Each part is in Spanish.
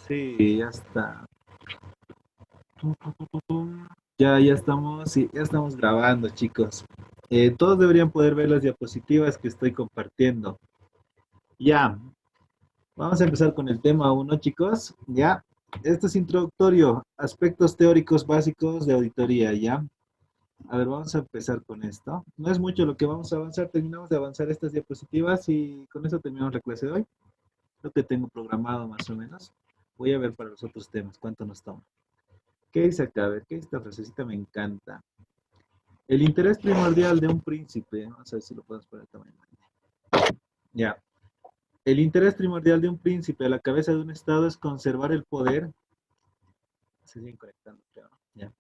Sí, ya está. Tum, tum, tum, tum. Ya estamos, sí, ya estamos grabando, chicos. Todos deberían poder ver las diapositivas que estoy compartiendo. Ya, vamos a empezar con el tema uno, chicos. Ya, esto es introductorio, aspectos teóricos básicos de auditoría, ya. A ver, vamos a empezar con esto. No es mucho lo que vamos a avanzar, terminamos de avanzar estas diapositivas y con eso terminamos la clase de hoy. Lo que tengo programado más o menos. Voy a ver para los otros temas cuánto nos toma. ¿Qué dice acá? A ver, ¿qué esta frasecita me encanta? El interés primordial de un príncipe, vamos a ver si lo podemos poner también. Ya. El interés primordial de un príncipe a la cabeza de un estado es conservar el poder. Se siguen conectando, creo, ¿no? Ya.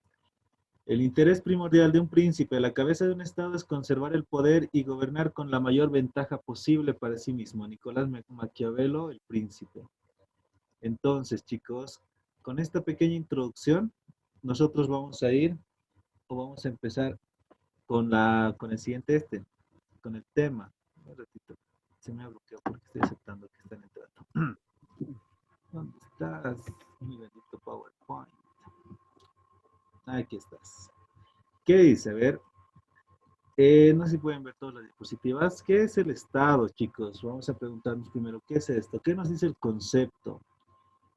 El interés primordial de un príncipe a la cabeza de un estado es conservar el poder y gobernar con la mayor ventaja posible para sí mismo. Nicolás Maquiavelo, el príncipe. Entonces, chicos, con esta pequeña introducción, nosotros vamos a ir o vamos a empezar con el siguiente con el tema. Un ratito, se me ha bloqueado porque estoy aceptando que están entrando. ¿Dónde estás? Mi bendito PowerPoint. Aquí estás. ¿Qué dice? A ver, no sé si pueden ver todas las diapositivas. ¿Qué es el Estado, chicos? Vamos a preguntarnos primero, ¿qué es esto? ¿Qué nos dice el concepto?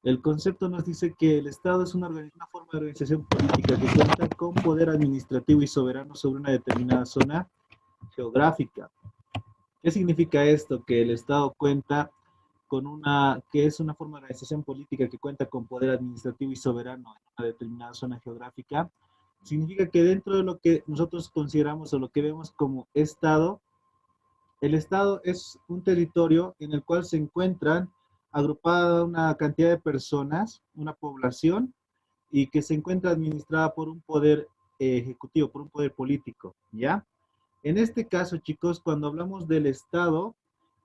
El concepto nos dice que el Estado es una forma de organización política que cuenta con poder administrativo y soberano sobre una determinada zona geográfica. ¿Qué significa esto? Que el Estado cuenta que es una forma de organización política que cuenta con poder administrativo y soberano en una determinada zona geográfica. Significa que dentro de lo que nosotros consideramos o lo que vemos como Estado, el Estado es un territorio en el cual se encuentran agrupada una cantidad de personas, una población, y que se encuentra administrada por un poder ejecutivo, por un poder político, ¿ya? En este caso, chicos, cuando hablamos del Estado,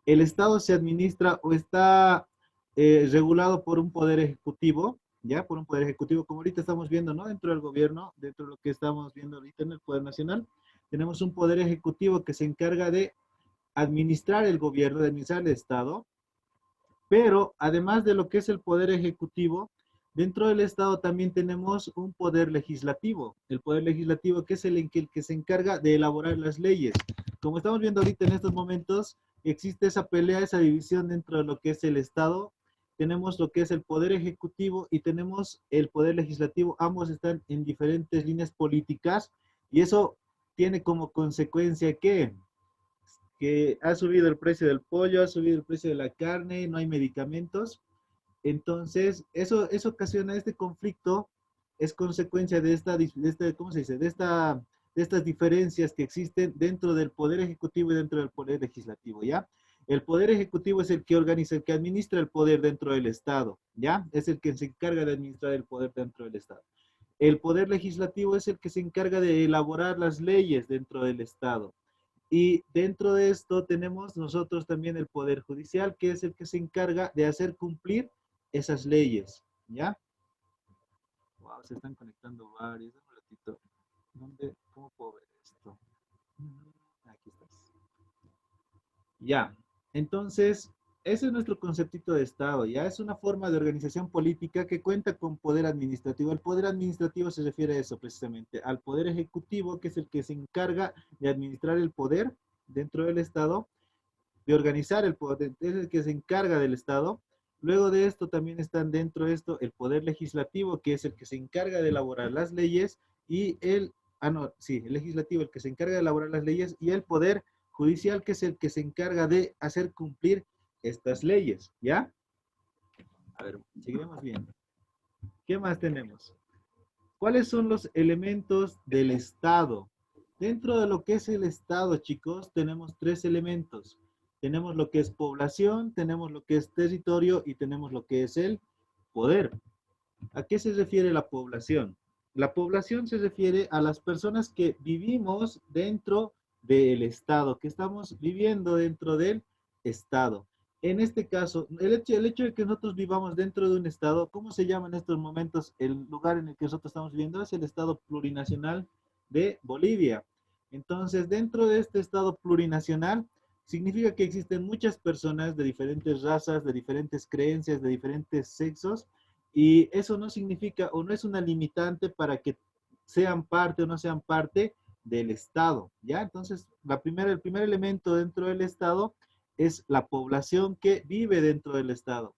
el Estado se administra o está regulado por un poder ejecutivo, ¿ya? Por un poder ejecutivo, como ahorita estamos viendo, ¿no? Dentro del gobierno, dentro de lo que estamos viendo ahorita en el Poder Nacional, tenemos un poder ejecutivo que se encarga de administrar el gobierno, de administrar el Estado, pero además de lo que es el poder ejecutivo, dentro del Estado también tenemos un poder legislativo. El poder legislativo que es el que se encarga de elaborar las leyes. Como estamos viendo ahorita en estos momentos, existe esa pelea, esa división dentro de lo que es el Estado. Tenemos lo que es el poder ejecutivo y tenemos el poder legislativo. Ambos están en diferentes líneas políticas y eso tiene como consecuencia que ha subido el precio del pollo, ha subido el precio de la carne, no hay medicamentos. Entonces, eso ocasiona este conflicto, es consecuencia ¿cómo se dice? De estas diferencias que existen dentro del poder ejecutivo y dentro del poder legislativo, ¿ya? El poder ejecutivo es el que organiza, el que administra el poder dentro del Estado, ¿ya? Es el que se encarga de administrar el poder dentro del Estado. El poder legislativo es el que se encarga de elaborar las leyes dentro del Estado. Y dentro de esto tenemos nosotros también el Poder Judicial, que es el que se encarga de hacer cumplir esas leyes, ¿ya? Wow, se están conectando varios. Un ratito. ¿Cómo puedo ver esto? Aquí estás. Ya. Entonces, ese es nuestro conceptito de Estado, ¿ya? Es una forma de organización política que cuenta con poder administrativo. El poder administrativo se refiere a eso precisamente, al poder ejecutivo, que es el que se encarga de administrar el poder dentro del Estado, de organizar el poder, es el que se encarga del Estado. Luego de esto también están dentro de esto el poder legislativo, que es el que se encarga de elaborar las leyes, y el legislativo, el que se encarga de elaborar las leyes, y el poder judicial, que es el que se encarga de hacer cumplir estas leyes, ¿ya? A ver, seguiremos viendo. ¿Qué más tenemos? ¿Cuáles son los elementos del Estado? Dentro de lo que es el Estado, chicos, tenemos tres elementos. Tenemos lo que es población, tenemos lo que es territorio y tenemos lo que es el poder. ¿A qué se refiere la población? La población se refiere a las personas que vivimos dentro del Estado, que estamos viviendo dentro del Estado. En este caso, el hecho de que nosotros vivamos dentro de un Estado, ¿cómo se llama en estos momentos el lugar en el que nosotros estamos viviendo? Es el Estado plurinacional de Bolivia. Entonces, dentro de este Estado plurinacional significa que existen muchas personas de diferentes razas, de diferentes creencias, de diferentes sexos, y eso no significa o no es una limitante para que sean parte o no sean parte del Estado, ¿ya? Entonces, el primer elemento dentro del Estado es la población que vive dentro del Estado.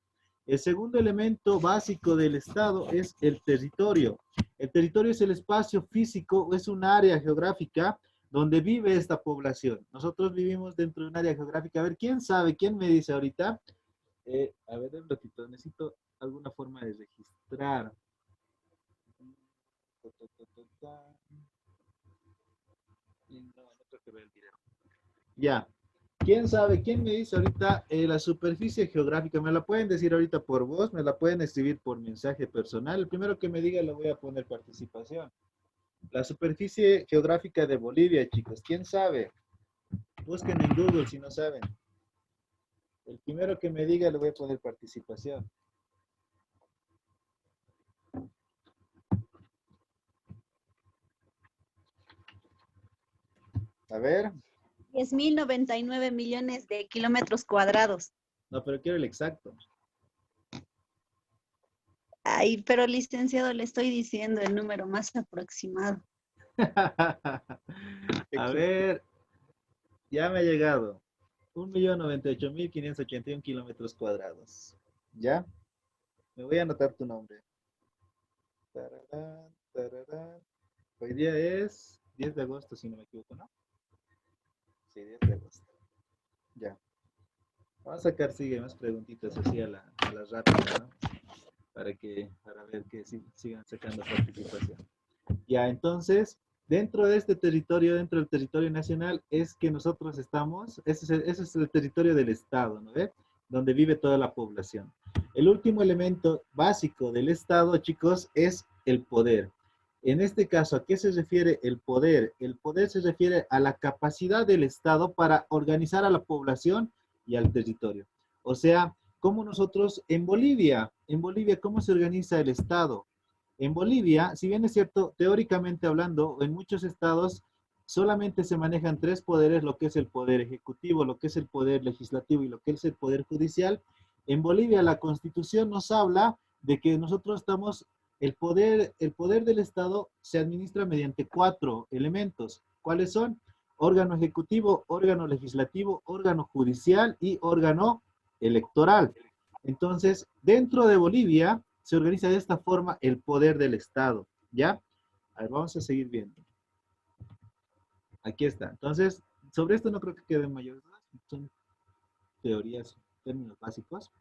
El segundo elemento básico del Estado es el territorio. El territorio es el espacio físico, es un área geográfica donde vive esta población. Nosotros vivimos dentro de un área geográfica. A ver, ¿quién sabe? ¿Quién me dice ahorita? A ver, un ratito, necesito alguna forma de registrar. No creo que vea el video. Ya. ¿Quién sabe? ¿Quién me dice ahorita la superficie geográfica? ¿Me la pueden decir ahorita por voz? ¿Me la pueden escribir por mensaje personal? El primero que me diga le voy a poner participación. La superficie geográfica de Bolivia, chicos. ¿Quién sabe? Busquen en Google si no saben. El primero que me diga le voy a poner participación. A ver. 10.099 millones de kilómetros cuadrados. No, pero quiero el exacto. Ay, pero licenciado, le estoy diciendo el número más aproximado. A ver, ya me ha llegado. 1.098.581 kilómetros cuadrados. ¿Ya? Me voy a anotar tu nombre. Tararán, tararán. Hoy día es 10 de agosto, si no me equivoco, ¿no? Sí, 10 de agosto. Ya. Vamos a sacar, sigue más preguntitas así a la rápida, ¿no? Para ver que sigan sacando participación. Ya, entonces, dentro de este territorio, dentro del territorio nacional, es que nosotros estamos, ese es el territorio del Estado, ¿no ve? Donde vive toda la población. El último elemento básico del Estado, chicos, es el poder. En este caso, ¿a qué se refiere el poder? El poder se refiere a la capacidad del Estado para organizar a la población y al territorio. O sea, como nosotros en Bolivia, ¿cómo se organiza el Estado? En Bolivia, si bien es cierto, teóricamente hablando, en muchos estados solamente se manejan tres poderes, lo que es el poder ejecutivo, lo que es el poder legislativo y lo que es el poder judicial. En Bolivia la constitución nos habla de que nosotros estamos, el poder del Estado se administra mediante cuatro elementos. ¿Cuáles son? Órgano ejecutivo, órgano legislativo, órgano judicial y órgano electoral. Entonces, dentro de Bolivia se organiza de esta forma el poder del Estado, ¿ya? A ver, vamos a seguir viendo. Aquí está. Entonces, sobre esto no creo que queden mayores dudas, son teorías, términos básicos.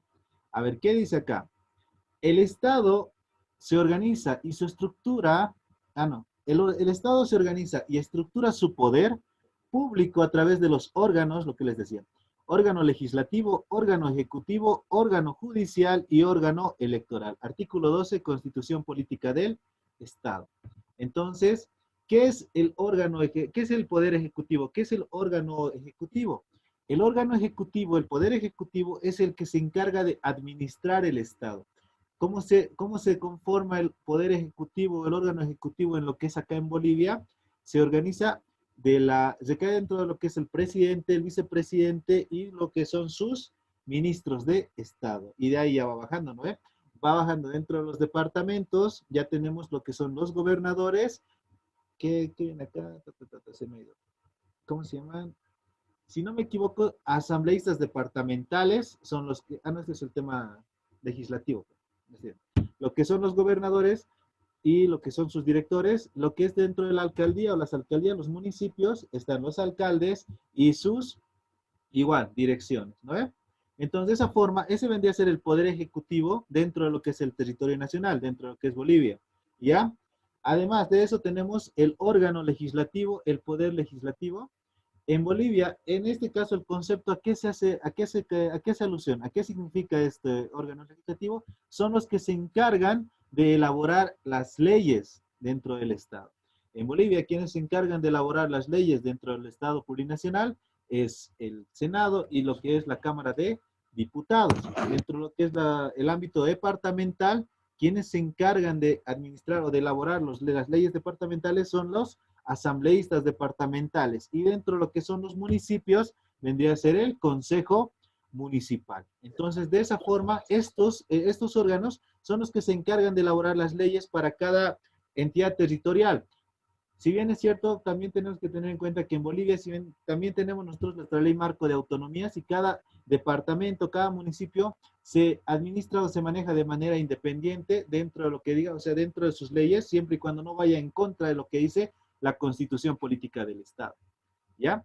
A ver, ¿qué dice acá? El Estado se organiza y su estructura, el Estado se organiza y estructura su poder público a través de los órganos, lo que les decía, órgano legislativo, órgano ejecutivo, órgano judicial y órgano electoral. Artículo 12, Constitución Política del Estado. Entonces, ¿qué es el órgano, qué es el poder ejecutivo? ¿Qué es el órgano ejecutivo? El órgano ejecutivo, el poder ejecutivo es el que se encarga de administrar el Estado. Cómo se conforma el poder ejecutivo, el órgano ejecutivo en lo que es acá en Bolivia? Se organiza recae dentro de lo que es el presidente, el vicepresidente y lo que son sus ministros de Estado. Y de ahí ya va bajando, ¿no? Va bajando dentro de los departamentos, ya tenemos lo que son los gobernadores, que viene acá, se me ha ido. ¿Cómo se llaman? Si no me equivoco, asambleístas departamentales son los que, no, este es el tema legislativo, es decir, lo que son los gobernadores y lo que son sus directores, lo que es dentro de la alcaldía o las alcaldías, los municipios, están los alcaldes y sus, igual, direcciones, ¿no? Entonces, de esa forma, ese vendría a ser el poder ejecutivo dentro de lo que es el territorio nacional, dentro de lo que es Bolivia, ¿ya? Además de eso, tenemos el órgano legislativo, el poder legislativo. En Bolivia, en este caso, el concepto, ¿a qué se hace, a qué hace alusión? ¿A qué significa este órgano legislativo? Son los que se encargan de elaborar las leyes dentro del Estado. En Bolivia, quienes se encargan de elaborar las leyes dentro del Estado plurinacional es el Senado y lo que es la Cámara de Diputados. Dentro de lo que es el ámbito departamental, quienes se encargan de administrar o de elaborar las leyes departamentales son los asambleístas departamentales, y dentro de lo que son los municipios vendría a ser el Consejo Municipal. Entonces, de esa forma, estos órganos son los que se encargan de elaborar las leyes para cada entidad territorial. Si bien es cierto, también tenemos que tener en cuenta que en Bolivia, si bien también tenemos nosotros nuestra ley marco de autonomías y cada departamento, cada municipio se administra o se maneja de manera independiente dentro de lo que diga, o sea, dentro de sus leyes, siempre y cuando no vaya en contra de lo que dice la Constitución Política del Estado. ¿Ya?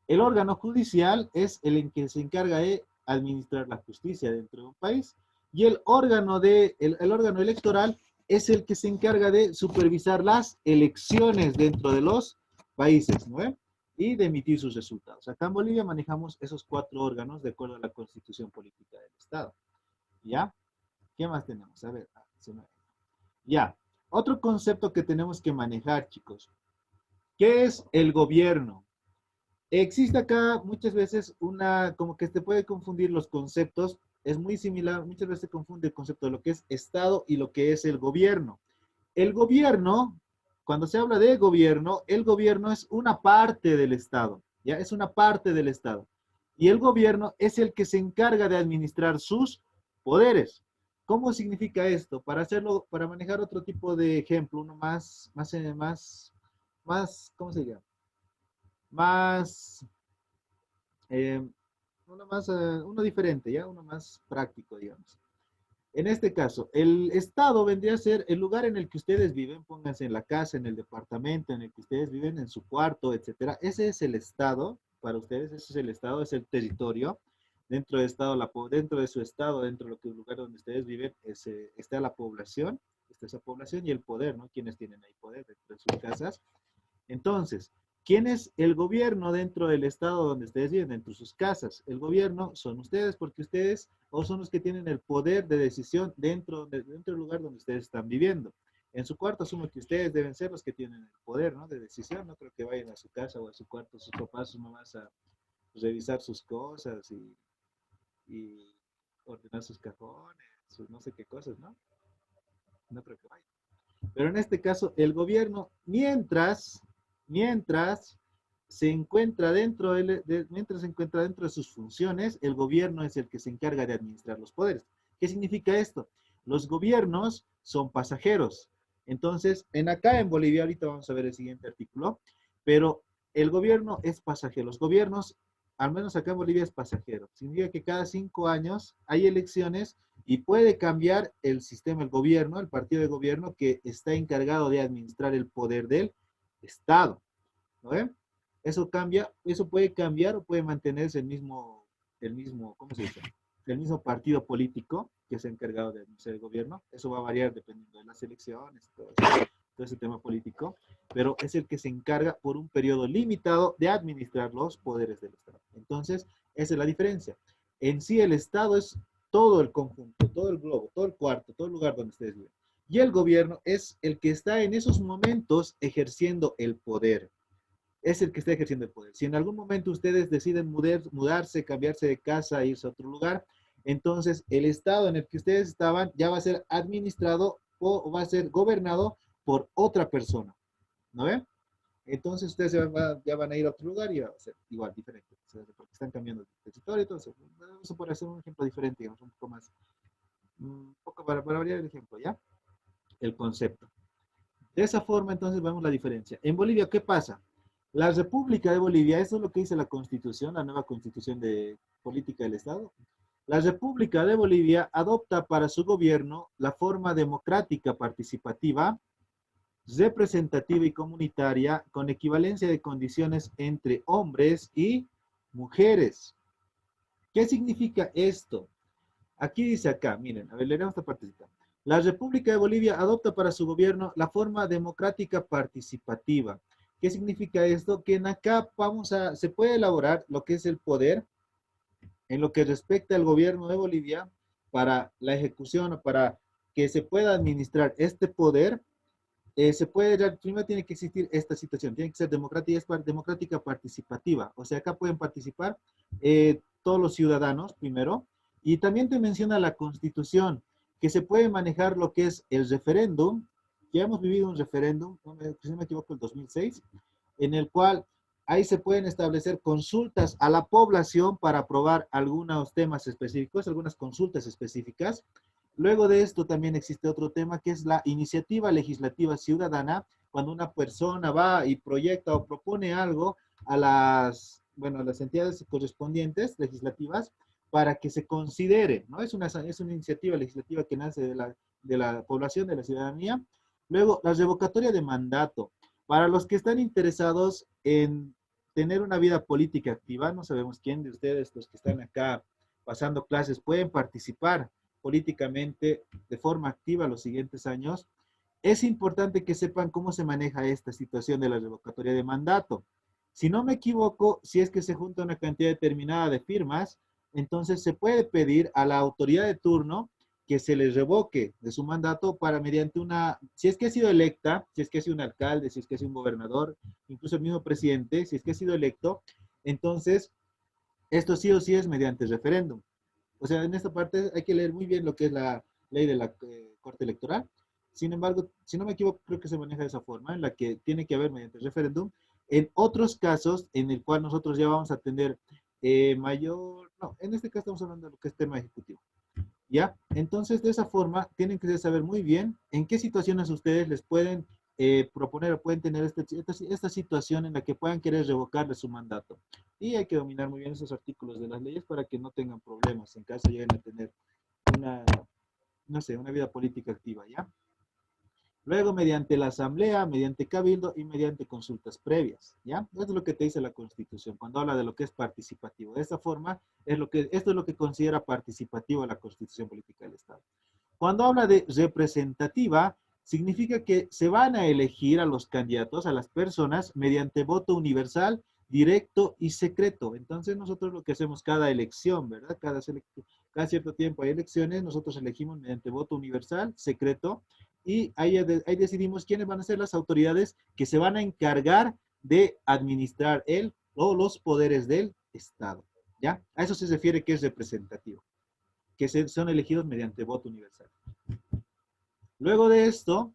El órgano judicial es el en que se encarga de administrar la justicia dentro de un país y el órgano electoral es el que se encarga de supervisar las elecciones dentro de los países, ¿no? Y de emitir sus resultados. Acá en Bolivia manejamos esos 4 órganos de acuerdo a la Constitución Política del Estado. ¿Ya? ¿Qué más tenemos? A ver, ya. Otro concepto que tenemos que manejar, chicos. ¿Qué es el gobierno? Existe acá muchas veces como que te puede confundir los conceptos, es muy similar, muchas veces se confunde el concepto de lo que es Estado y lo que es el gobierno. El gobierno, cuando se habla de gobierno, el gobierno es una parte del Estado, ¿ya? Es una parte del Estado. Y el gobierno es el que se encarga de administrar sus poderes. ¿Cómo significa esto? Para hacerlo, para manejar otro tipo de ejemplo, uno más, ¿cómo se llama? Más eh, uno diferente, ¿ya? Uno más práctico, digamos. En este caso, el estado vendría a ser el lugar en el que ustedes viven, pónganse en la casa, en el departamento en el que ustedes viven, en su cuarto, etcétera. Ese es el estado, para ustedes, ese es el estado, es el territorio. Dentro de, estado, dentro de su estado, dentro de lo que el lugar donde ustedes viven, está la población, está esa población y el poder, ¿no? Quienes tienen ahí poder dentro de sus casas. Entonces, ¿quién es el gobierno dentro del estado donde ustedes viven, dentro de sus casas? El gobierno son ustedes, porque ustedes o son los que tienen el poder de decisión dentro del lugar donde ustedes están viviendo. En su cuarto asumo que ustedes deben ser los que tienen el poder, ¿no? De decisión. No creo que vayan a su casa o a su cuarto sus papás, sus mamás a revisar sus cosas y ordenar sus cajones, sus no sé qué cosas, ¿no? No creo que vayan. Pero en este caso, el gobierno, mientras mientras se encuentra dentro de sus funciones, el gobierno es el que se encarga de administrar los poderes. ¿Qué significa esto? Los gobiernos son pasajeros. Entonces, acá en Bolivia, ahorita vamos a ver el siguiente artículo, pero el gobierno es pasajero. Los gobiernos, al menos acá en Bolivia, es pasajero. Significa que cada 5 años hay elecciones y puede cambiar el sistema, el gobierno, el partido de gobierno que está encargado de administrar el poder del Estado. ¿No ven? Eso cambia, eso puede cambiar o puede mantenerse ¿cómo se dice? El mismo partido político que se ha encargado de administrar el gobierno. Eso va a variar dependiendo de las elecciones, todo ese tema político, pero es el que se encarga por un periodo limitado de administrar los poderes del Estado. Entonces, esa es la diferencia. En sí, el Estado es todo el conjunto, todo el globo, todo el cuarto, todo el lugar donde ustedes viven. Y el gobierno es el que está en esos momentos ejerciendo el poder. Es el que está ejerciendo el poder. Si en algún momento ustedes deciden mudarse, cambiarse de casa, irse a otro lugar, entonces el estado en el que ustedes estaban ya va a ser administrado o va a ser gobernado por otra persona. ¿No ven? Entonces ustedes ya van a ir a otro lugar y va a ser igual, diferente. O sea, porque están cambiando de territorio. Entonces, eso puede ser un ejemplo diferente, digamos, un poco más, un poco para variar el ejemplo, ¿ya? El concepto. De esa forma, entonces, vemos la diferencia. En Bolivia, ¿qué pasa? La República de Bolivia, eso es lo que dice la Constitución, la nueva Constitución de Política del Estado. La República de Bolivia adopta para su gobierno la forma democrática participativa, representativa y comunitaria con equivalencia de condiciones entre hombres y mujeres. ¿Qué significa esto? Aquí dice acá, miren, a ver, leeremos esta partecita. La República de Bolivia adopta para su gobierno la forma democrática participativa. ¿Qué significa esto? Que en acá se puede elaborar lo que es el poder en lo que respecta al gobierno de Bolivia para la ejecución o para que se pueda administrar este poder. Primero tiene que existir esta situación, tiene que ser democrática participativa. O sea, acá pueden participar todos los ciudadanos primero. Y también te menciona la Constitución, que se puede manejar lo que es el referéndum. Ya hemos vivido un referéndum, si no me equivoco, el 2006, en el cual ahí se pueden establecer consultas a la población para aprobar algunos temas específicos, algunas consultas específicas. Luego de esto también existe otro tema que es la iniciativa legislativa ciudadana, cuando una persona va y proyecta o propone algo a a las entidades correspondientes legislativas para que se considere, ¿no? Es una iniciativa legislativa que nace de la población, de la ciudadanía. Luego, la revocatoria de mandato. Para los que están interesados en tener una vida política activa, no sabemos quién de ustedes, los que están acá pasando clases, pueden participar políticamente de forma activa los siguientes años. Es importante que sepan cómo se maneja esta situación de la revocatoria de mandato. Si no me equivoco, si es que se junta una cantidad determinada de firmas, entonces se puede pedir a la autoridad de turno que se les revoque de su mandato para mediante si es que ha sido electa, si es que ha sido un alcalde, si es que ha sido un gobernador, incluso el mismo presidente, si es que ha sido electo, entonces esto sí o sí es mediante referéndum. O sea, en esta parte hay que leer muy bien lo que es la ley de la Corte Electoral. Sin embargo, si no me equivoco, creo que se maneja de esa forma, en la que tiene que haber mediante referéndum. En otros casos, en el cual nosotros ya vamos a tener no, en este caso estamos hablando de lo que es tema ejecutivo. ¿Ya? Entonces, de esa forma, tienen que saber muy bien en qué situaciones ustedes les pueden proponer o pueden tener esta situación en la que puedan querer revocarle su mandato. Y hay que dominar muy bien esos artículos de las leyes para que no tengan problemas en caso lleguen a tener una, no sé, una vida política activa, ¿ya? Luego, mediante la asamblea, mediante cabildo y mediante consultas previas, ¿ya? Esto es lo que te dice la Constitución cuando habla de lo que es participativo. De esta forma, esto es lo que considera participativo la Constitución Política del Estado. Cuando habla de representativa, significa que se van a elegir a los candidatos, a las personas, mediante voto universal, directo y secreto. Entonces, nosotros lo que hacemos cada elección, ¿verdad? Cada cierto tiempo hay elecciones, nosotros elegimos mediante voto universal, secreto, y ahí decidimos quiénes van a ser las autoridades que se van a encargar de administrar el o los poderes del Estado, ¿ya? A eso se refiere que es representativo, que son elegidos mediante voto universal. Luego de esto,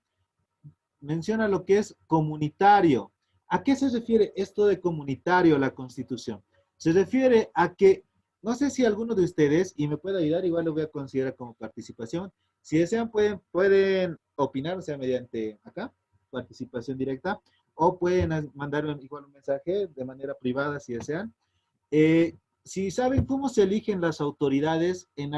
menciona lo que es comunitario. ¿A qué se refiere esto de comunitario la Constitución? Se refiere a que, no sé si alguno de ustedes, y me puede ayudar, igual lo voy a considerar como participación, si desean pueden opinar, o sea, mediante acá, participación directa, o pueden mandar igual un mensaje de manera privada si desean. Si saben cómo se eligen las autoridades en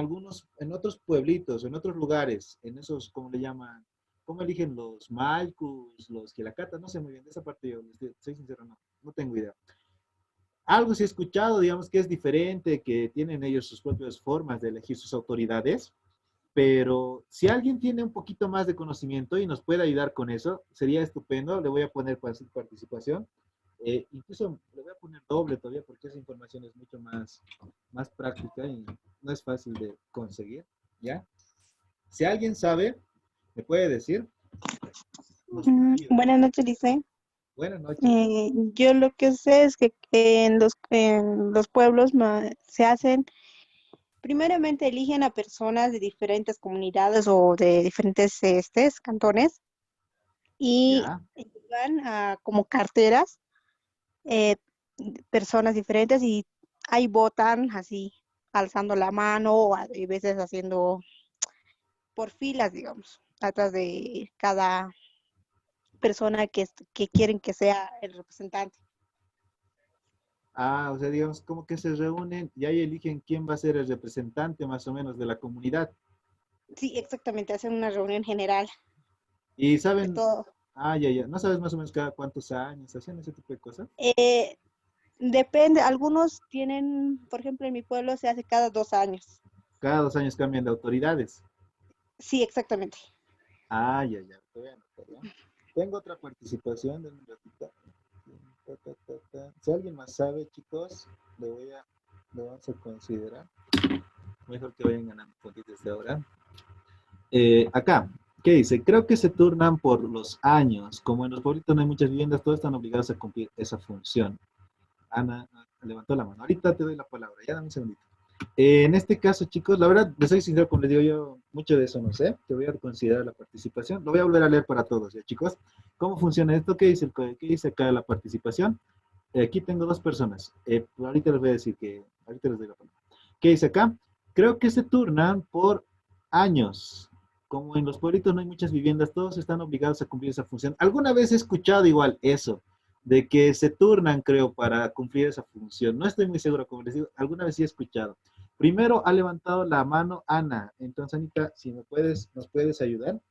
otros pueblitos, en otros lugares, en esos, ¿cómo le llaman? ¿Cómo eligen los Malcus, los Quilacata? No sé muy bien, de esa parte yo, soy sincero, no tengo idea. Algo sí he escuchado, digamos que es diferente, que tienen ellos sus propias formas de elegir sus autoridades, pero si alguien tiene un poquito más de conocimiento y nos puede ayudar con eso, sería estupendo. Le voy a poner participación. Incluso le voy a poner doble todavía porque esa información es mucho más práctica y no es fácil de conseguir, ¿ya? Si alguien sabe, me puede decir. Buenas noches, Lice. Buenas noches. Yo lo que sé es que en los pueblos se hacen, primeramente eligen a personas de diferentes comunidades o de diferentes cantones y Ya. van a como carteras eh, personas diferentes y ahí votan así, alzando la mano o a veces haciendo por filas, digamos, atrás de cada persona que quieren que sea el representante. O sea, digamos, como que se reúnen y ahí eligen quién va a ser el representante más o menos de la comunidad. Sí, exactamente, hacen una reunión general Y de saben, todo. ya. ¿No sabes más o menos cada cuántos años hacen ese tipo de cosas? Eh, Depende, algunos tienen, por ejemplo, en mi pueblo se hace cada 2 años. Cada 2 años cambian de autoridades. Sí, exactamente. Ya. Estoy anotando, ¿ya? Tengo otra participación de un ratito. Si alguien más sabe, chicos, lo vamos a considerar. Mejor que vayan ganando puntitos desde ahora. Acá, ¿qué dice? Creo que se turnan por los años. Como en los pueblitos no hay muchas viviendas, todos están obligados a cumplir esa función. Ana levantó la mano. Ahorita te doy la palabra. Ya dame un segundito. En este caso, chicos, la verdad, les soy sincero, como les digo yo, mucho de eso no sé. Te voy a considerar la participación. Lo voy a volver a leer para todos, ¿ya, chicos? ¿Cómo funciona esto? ¿Qué dice acá la participación? Aquí tengo dos personas. Ahorita les voy a decir que, ahorita les doy la palabra. ¿Qué dice acá? Creo que se turnan por años. Como en los pueblitos no hay muchas viviendas, todos están obligados a cumplir esa función. Alguna vez he escuchado igual eso, de que se turnan, creo, para cumplir esa función. No estoy muy seguro, como les digo, alguna vez sí he escuchado. Primero ha levantado la mano Ana. Entonces, Anita, si nos puedes ayudar.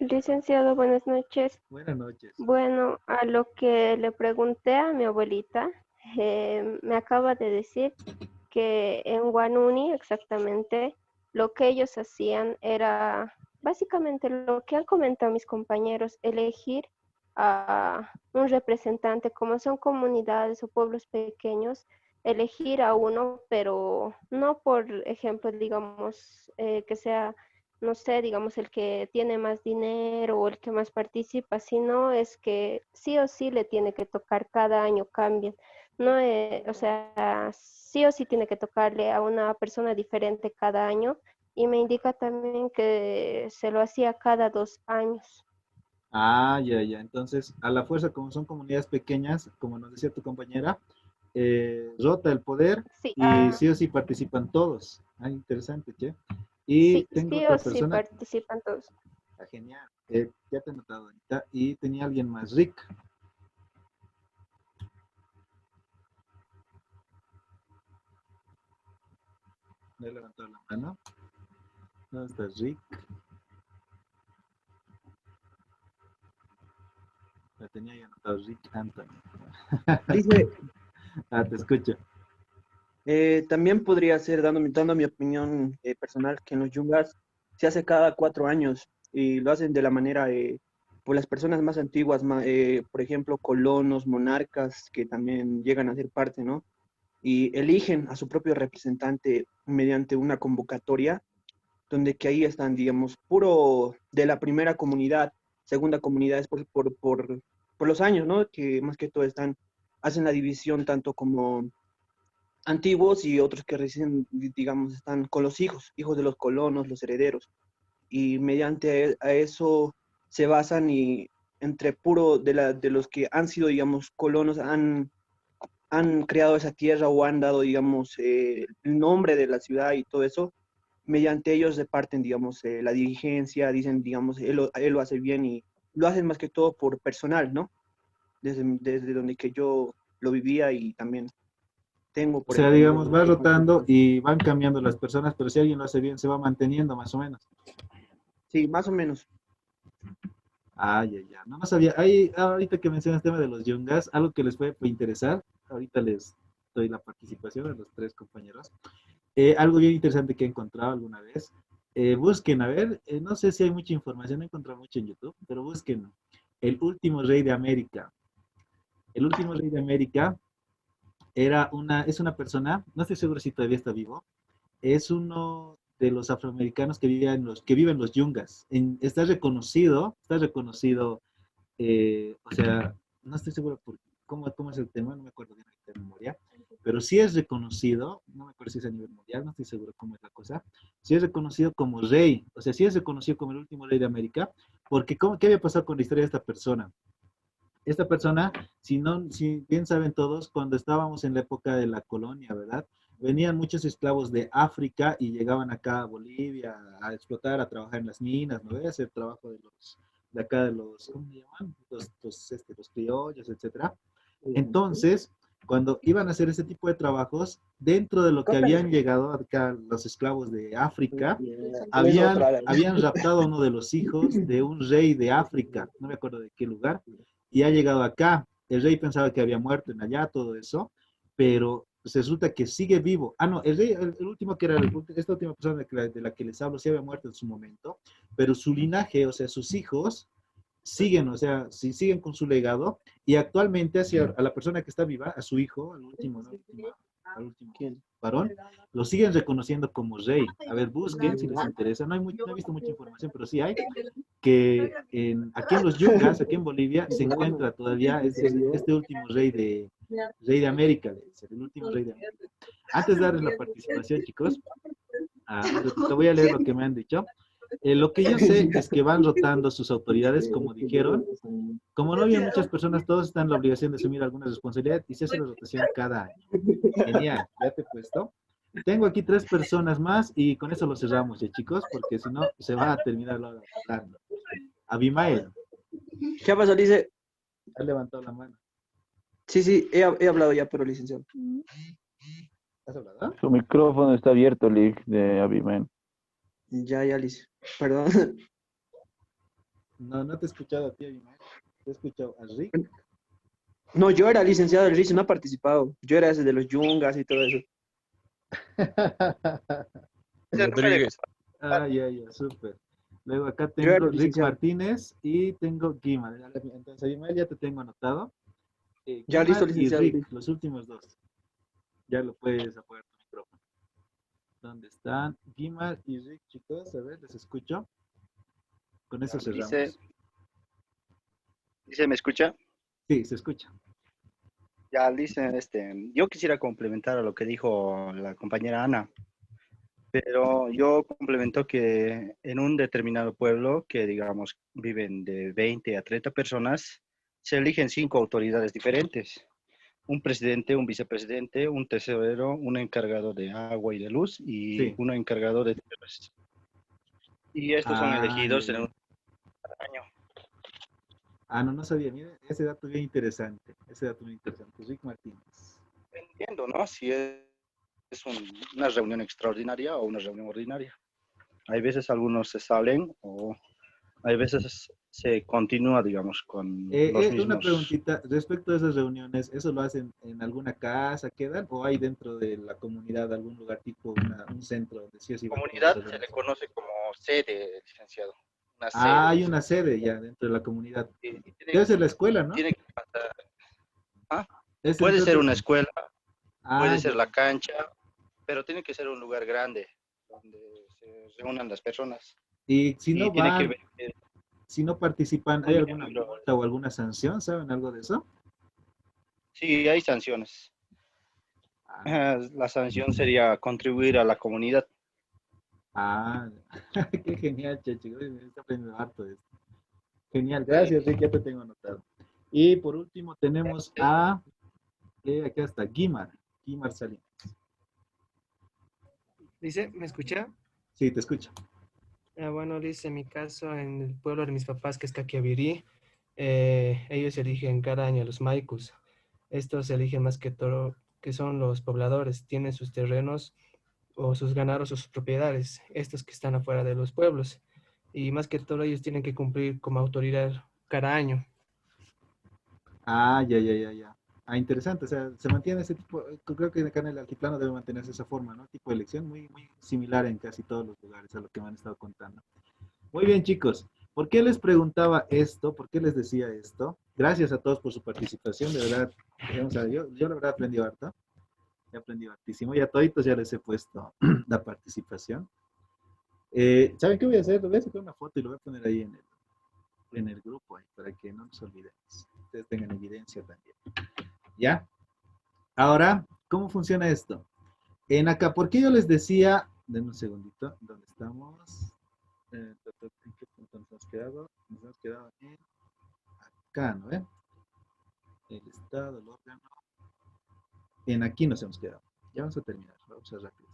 Licenciado, buenas noches. Buenas noches. Bueno, a lo que le pregunté a mi abuelita, me acaba de decir que en Guanuni exactamente lo que ellos hacían era básicamente lo que han comentado mis compañeros, elegir a un representante, como son comunidades o pueblos pequeños, elegir a uno, pero no por ejemplo, digamos, que sea, no sé, digamos, el que tiene más dinero o el que más participa, sino es que sí o sí le tiene que tocar cada año, cambian. No, o sea, sí o sí tiene que tocarle a una persona diferente cada año y me indica también que se lo hacía cada 2 años. Ah, ya, ya. Entonces, a la fuerza, como son comunidades pequeñas, como nos decía tu compañera, rota el poder Sí, y sí o sí participan todos. Ah, interesante, che. Y sí, tengo sí otra o sí persona. participan todos. Ah, genial. Ya te he notado ahorita. Y tenía alguien más, Rick. Le he levantado la mano. ¿Dónde está Rick? La tenía ya anotado, Rick Anthony. Dice, Ah, te escucho. también podría ser, dando mi opinión personal, que en los yungas se hace cada 4 años y lo hacen de la manera, por las personas más antiguas, por ejemplo, colonos, monarcas, que también llegan a ser parte, ¿no? Y eligen a su propio representante mediante una convocatoria, donde que ahí están, digamos, puro de la primera comunidad, segunda comunidad, es por los años, ¿no? Que más que todo hacen la división tanto como antiguos y otros que recién, digamos, están con los hijos de los colonos, los herederos. Y mediante a eso se basan y entre puro de los que han sido, digamos, colonos, han creado esa tierra o han dado, digamos, el nombre de la ciudad y todo eso, mediante ellos reparten, digamos, la dirigencia, dicen, digamos, él lo hace bien y lo hacen más que todo por personal, ¿no? Desde donde que yo lo vivía y también tengo O por sea, ahí. digamos, va rotando y van cambiando las personas, pero si alguien lo hace bien, se va manteniendo más o menos. Sí, más o menos. Ah, ya, ya. No, no sabía. Ahí, ahorita que mencionas el tema de los yungas, algo que les puede interesar, ahorita les doy la participación a los tres compañeros. Algo bien interesante que he encontrado alguna vez. Busquen, a ver, no sé si hay mucha información, no he encontrado mucho en YouTube, pero busquen el último rey de América. El último rey de América es una persona, no estoy seguro si todavía está vivo, es uno de los afroamericanos que viven los yungas. Está reconocido, o sea, no estoy seguro cómo es el tema, no me acuerdo bien ahorita de memoria, pero sí es reconocido, no me acuerdo si es a nivel mundial, no estoy seguro cómo es la cosa, sí es reconocido como rey, o sea, sí es reconocido como el último rey de América, porque ¿qué había pasado con la historia de esta persona? Esta persona, si bien saben todos, cuando estábamos en la época de la colonia, ¿verdad? Venían muchos esclavos de África y llegaban acá a Bolivia a explotar, a trabajar en las minas, ¿no? A hacer trabajo de acá de los, ¿cómo se llaman? Los criollos, etcétera. Entonces, cuando iban a hacer ese tipo de trabajos, dentro de lo que habían llegado acá los esclavos de África, habían raptado a uno de los hijos de un rey de África, no me acuerdo de qué lugar, y ha llegado acá. El rey pensaba que había muerto en allá, todo eso, pero resulta que sigue vivo. Ah, no, el rey, el último que era, esta última persona de la que les hablo, sí había muerto en su momento, pero su linaje, o sea, sus hijos, siguen, o sea, si siguen con su legado, y actualmente a la persona que está viva, a su hijo, al último ¿Quién? varón, lo siguen reconociendo como rey. A ver, busquen si les interesa. No he visto mucha información, pero sí hay que aquí en los Yungas, aquí en Bolivia, se encuentra todavía este último rey de América, el último rey de América. Antes de darles la participación, chicos, un ratito voy a leer lo que me han dicho. Lo que yo sé es que van rotando sus autoridades, como dijeron. Como no había muchas personas, todos están en la obligación de asumir alguna responsabilidad y se hace la rotación cada año. Genial, ya te he puesto. Tengo aquí 3 personas más y con eso lo cerramos, ya chicos, porque si no se va a terminar la hora hablando. Abimael, ¿Qué pasó? Dice, has levantado la mano. sí, he hablado ya, pero licenciado. ¿Has hablado? Su micrófono está abierto, Lick, de Abimen. Ya, lice. Perdón. No, no te he escuchado a ti, Abimael. Te he escuchado a Rick. No, yo era licenciado del RICE, no he participado. Yo era ese de los yungas y todo eso. Rodríguez. Ah, ya, súper. Luego acá Yo era tengo Rick licenciado. Martínez y tengo Guimar. Entonces, Abimael ya te tengo anotado. Ya, listo, Guimar y licenciado. Rick, los últimos 2. Ya lo puedes apagar tu micrófono. ¿Dónde están? Guimar y Rick, chicos. A ver, les escucho. Con eso cerramos. Dice, ¿me escucha? Sí, se escucha. Ya, dice, yo quisiera complementar a lo que dijo la compañera Ana, pero yo complemento que en un determinado pueblo, que digamos viven de 20 a 30 personas, se eligen 5 autoridades diferentes. Un presidente, un vicepresidente, un tesorero, un encargado de agua y de luz y Sí. uno encargado de tierras. Y estos son elegidos en un año. No sabía. Mire, ese dato bien interesante. Rick Martínez. Entiendo, ¿no? Si es una reunión extraordinaria o una reunión ordinaria. Hay veces algunos se salen o hay veces se continúa, digamos, con los Una mismos. preguntita respecto a esas reuniones. ¿Eso lo hacen en alguna casa, quedan? ¿O hay dentro de la comunidad algún lugar tipo un centro donde sí o sí van todas Comunidad las se le reuniones? conoce como sede, licenciado. Una sede. Hay una sede ya dentro de la comunidad. Y Debe ser la escuela, ¿no? tiene que pasar. Es Puede dentro ser de- una escuela, puede ser ya. la cancha, pero tiene que ser un lugar grande donde se reúnan las personas. Y si no Y tiene que van, ver si no participan, ¿hay alguna multa o alguna sanción? ¿Saben algo de eso? sí, hay sanciones. La sanción sería contribuir a la comunidad. Qué genial, Chechi. Me está aprendiendo harto de esto. Genial, gracias, Rick, ya te tengo anotado. Y por último tenemos a, aquí está, Guimar Salinas. Dice, ¿me escucha? Sí, te escucho. Bueno, dice, en mi caso, en el pueblo de mis papás, que es Caquiabirí, ellos eligen cada año a los maicus. Estos eligen más que todo, que son los pobladores, tienen sus terrenos o sus ganados o sus propiedades, estos que están afuera de los pueblos. Y más que todo, ellos tienen que cumplir como autoridad cada año. Ya. Interesante, o sea, se mantiene ese tipo, creo que acá en el altiplano debe mantenerse esa forma, ¿no? Tipo de elección muy similar en casi todos los lugares a lo que me han estado contando. Muy bien, chicos. ¿Por qué les preguntaba esto? ¿Por qué les decía esto? Gracias a todos por su participación, de verdad. Yo la verdad aprendí harto. He aprendido hartísimo. Y a toditos ya les he puesto la participación. ¿Saben qué voy a hacer? Voy a sacar una foto y lo voy a poner ahí en el grupo, ahí, para que no nos olvidemos. Ustedes tengan evidencia también. ¿Ya? Ahora, ¿cómo funciona esto? En acá, ¿por qué yo les decía? Denme un segundito. ¿Dónde estamos? ¿En qué punto nos hemos quedado? Nos hemos quedado en acá, ¿no? El estado, el órgano. En aquí nos hemos quedado. Ya vamos a terminar. Vamos a rápido.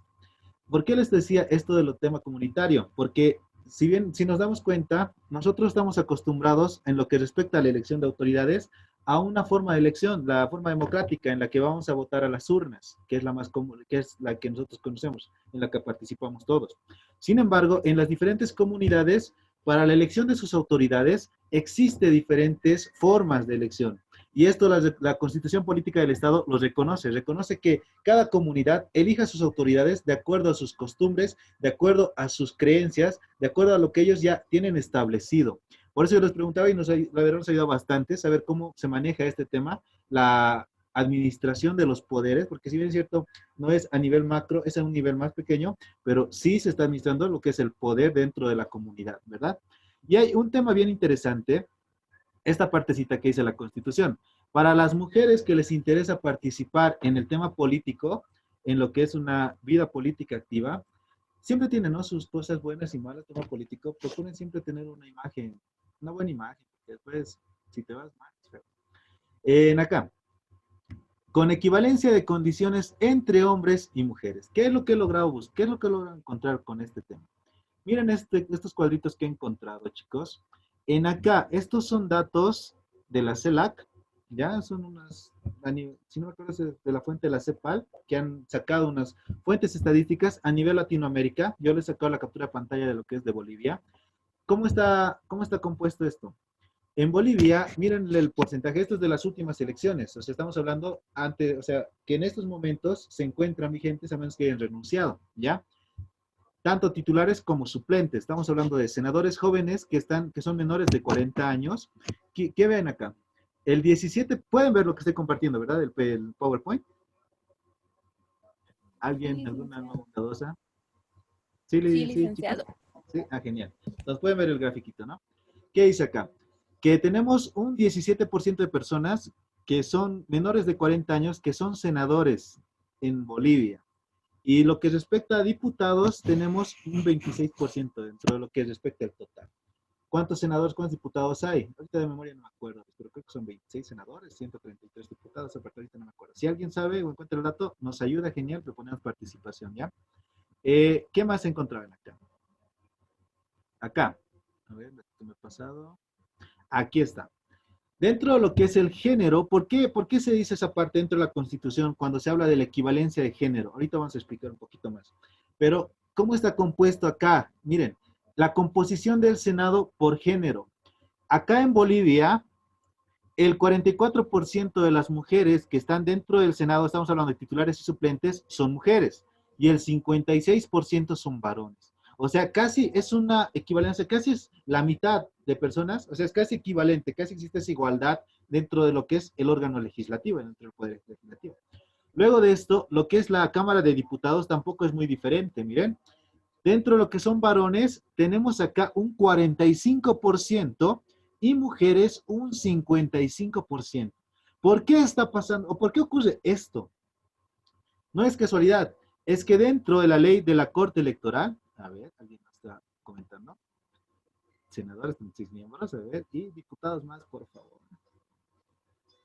¿Por qué les decía esto de lo tema comunitario? Porque si nos damos cuenta, nosotros estamos acostumbrados en lo que respecta a la elección de autoridades a una forma de elección, la forma democrática en la que vamos a votar a las urnas, que es la más común, que es la que nosotros conocemos, en la que participamos todos. Sin embargo, en las diferentes comunidades, para la elección de sus autoridades, existe diferentes formas de elección. Y esto la Constitución Política del Estado lo reconoce que cada comunidad elija sus autoridades de acuerdo a sus costumbres, de acuerdo a sus creencias, de acuerdo a lo que ellos ya tienen establecido. Por eso yo les preguntaba y la verdad nos ha ayudado bastante saber cómo se maneja este tema, la administración de los poderes, porque si bien es cierto, no es a nivel macro, es a un nivel más pequeño, pero sí se está administrando lo que es el poder dentro de la comunidad, ¿verdad? Y hay un tema bien interesante, esta partecita que dice la Constitución. Para las mujeres que les interesa participar en el tema político, en lo que es una vida política activa, siempre tiene, ¿no? Sus cosas buenas y malas, tema político. Procuren siempre tener una imagen, una buena imagen, porque después, si te vas mal, es feo. Acá, con equivalencia de condiciones entre hombres y mujeres. ¿Qué es lo que he logrado buscar? ¿Qué es lo que he logrado encontrar con este tema? Miren estos cuadritos que he encontrado, chicos. En acá, estos son datos de la CELAC, ya son unas, si no me acuerdo, es de la fuente de la CEPAL, que han sacado unas fuentes estadísticas a nivel Latinoamérica. Yo les he sacado la captura de pantalla de lo que es de Bolivia. Cómo está compuesto esto? En Bolivia, miren el porcentaje, esto es de las últimas elecciones, o sea, estamos hablando antes, o sea, que en estos momentos se encuentran vigentes a menos que hayan renunciado, ¿ya? Tanto titulares como suplentes. Estamos hablando de senadores jóvenes que son menores de 40 años. ¿Qué ven acá? El 17, pueden ver lo que estoy compartiendo, ¿verdad? El PowerPoint. ¿Alguien, Sí, alguna licenciado. novedosa? Sí, Sí, licenciado. chicos. Sí, genial. Entonces pueden ver el grafiquito, ¿no? ¿Qué dice acá? Que tenemos un 17% de personas que son menores de 40 años que son senadores en Bolivia. Y lo que respecta a diputados, tenemos un 26% dentro de lo que respecta al total. ¿Cuántos senadores, cuántos diputados hay? Ahorita de memoria no me acuerdo, pero creo que son 26 senadores, 133 diputados, aparte ahorita no me acuerdo. Si alguien sabe o encuentra el dato, nos ayuda, genial, proponemos participación, ¿ya? ¿Qué más encontraron acá? Acá. A ver, esto me ha pasado. Aquí está. Dentro de lo que es el género, ¿por qué se dice esa parte dentro de la Constitución cuando se habla de la equivalencia de género? Ahorita vamos a explicar un poquito más. Pero, ¿cómo está compuesto acá? Miren, la composición del Senado por género. Acá en Bolivia, el 44% de las mujeres que están dentro del Senado, estamos hablando de titulares y suplentes, son mujeres. Y el 56% son varones. O sea, casi es una equivalencia, casi es la mitad de personas, o sea, es casi equivalente, casi existe esa igualdad dentro de lo que es el órgano legislativo, dentro del poder legislativo. Luego de esto, lo que es la Cámara de Diputados tampoco es muy diferente, miren. Dentro de lo que son varones, tenemos acá un 45% y mujeres un 55%. ¿Por qué está pasando o por qué ocurre esto? No es casualidad, es que dentro de la ley de la Corte Electoral, a ver, alguien me está comentando, senadores, 36 miembros, a ver, y diputados más, por favor.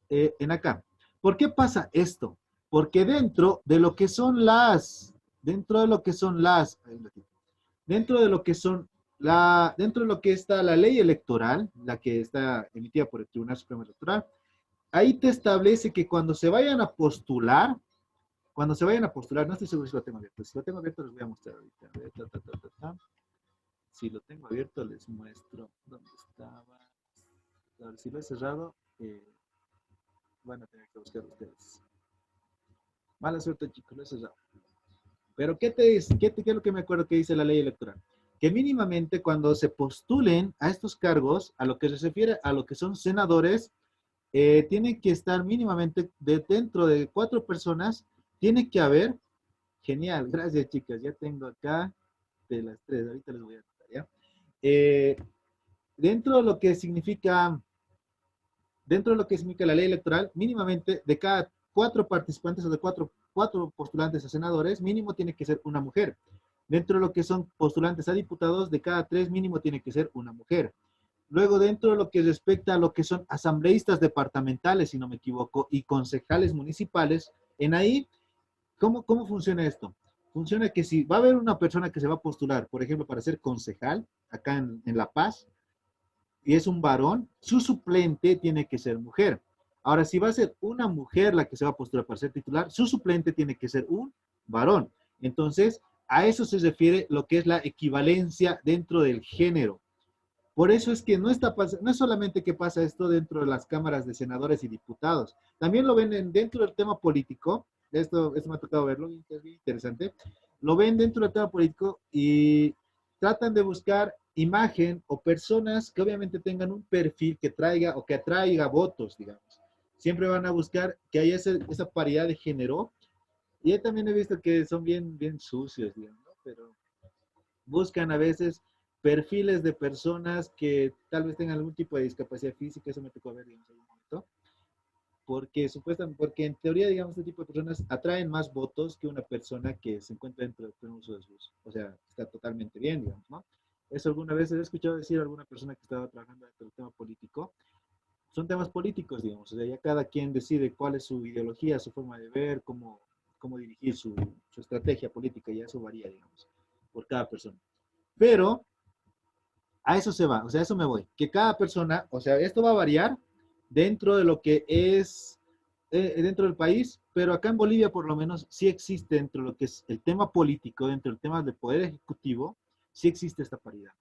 En acá, ¿por qué pasa esto? Porque dentro de lo que son las, dentro de lo que son dentro de lo que está la ley electoral, la que está emitida por el Tribunal Supremo Electoral, ahí te establece que cuando se vayan a postular, no estoy seguro si lo tengo abierto, si lo tengo abierto les voy a mostrar ahorita. A ver, si lo tengo abierto les muestro dónde estaba. A ver, si lo he cerrado, van a tener que buscar ustedes. Mala suerte, chicos, lo he cerrado. Pero ¿qué es lo que me acuerdo que dice la ley electoral? Que mínimamente cuando se postulen a estos cargos, a lo que se refiere a lo que son senadores, tiene que estar mínimamente dentro de 4 personas, tiene que haber, genial, gracias chicas, ya tengo acá de las 3, ahorita les voy a contar, ¿ya? Dentro de lo que significa la ley electoral, mínimamente de cada 4 participantes o de 4 postulantes a senadores, mínimo tiene que ser una mujer. Dentro de lo que son postulantes a diputados, de cada 3 mínimo tiene que ser una mujer. Luego, dentro de lo que respecta a lo que son asambleístas departamentales, si no me equivoco, y concejales municipales, en ahí, ¿cómo funciona esto? Funciona que si va a haber una persona que se va a postular, por ejemplo, para ser concejal, acá en La Paz, y es un varón, su suplente tiene que ser mujer. Ahora, si va a ser una mujer la que se va a postular para ser titular, su suplente tiene que ser un varón. Entonces, a eso se refiere lo que es la equivalencia dentro del género. Por eso es que no es solamente que pasa esto dentro de las cámaras de senadores y diputados, también lo ven dentro del tema político, esto me ha tocado verlo, es bien interesante, lo ven dentro del tema político y tratan de buscar imagen o personas que obviamente tengan un perfil que traiga o que atraiga votos, digamos. Siempre van a buscar que haya esa paridad de género. Y yo también he visto que son bien sucios, digamos, ¿no? Pero buscan a veces perfiles de personas que tal vez tengan algún tipo de discapacidad física, eso me tocó ver, digamos, en algún momento. porque en teoría, digamos, este tipo de personas atraen más votos que una persona que se encuentra dentro del pleno uso de sus, o sea, está totalmente bien, digamos, ¿no? Eso alguna vez he escuchado decir a alguna persona que estaba trabajando dentro del tema político. Son temas políticos, digamos, o sea, ya cada quien decide cuál es su ideología, su forma de ver, cómo dirigir su estrategia política, y eso varía, digamos, por cada persona. Pero a eso se va, o sea, a eso me voy, que cada persona, o sea, esto va a variar dentro de lo que es dentro del país, pero acá en Bolivia por lo menos sí existe dentro de lo que es el tema político, dentro del tema del poder ejecutivo, sí existe esta paridad.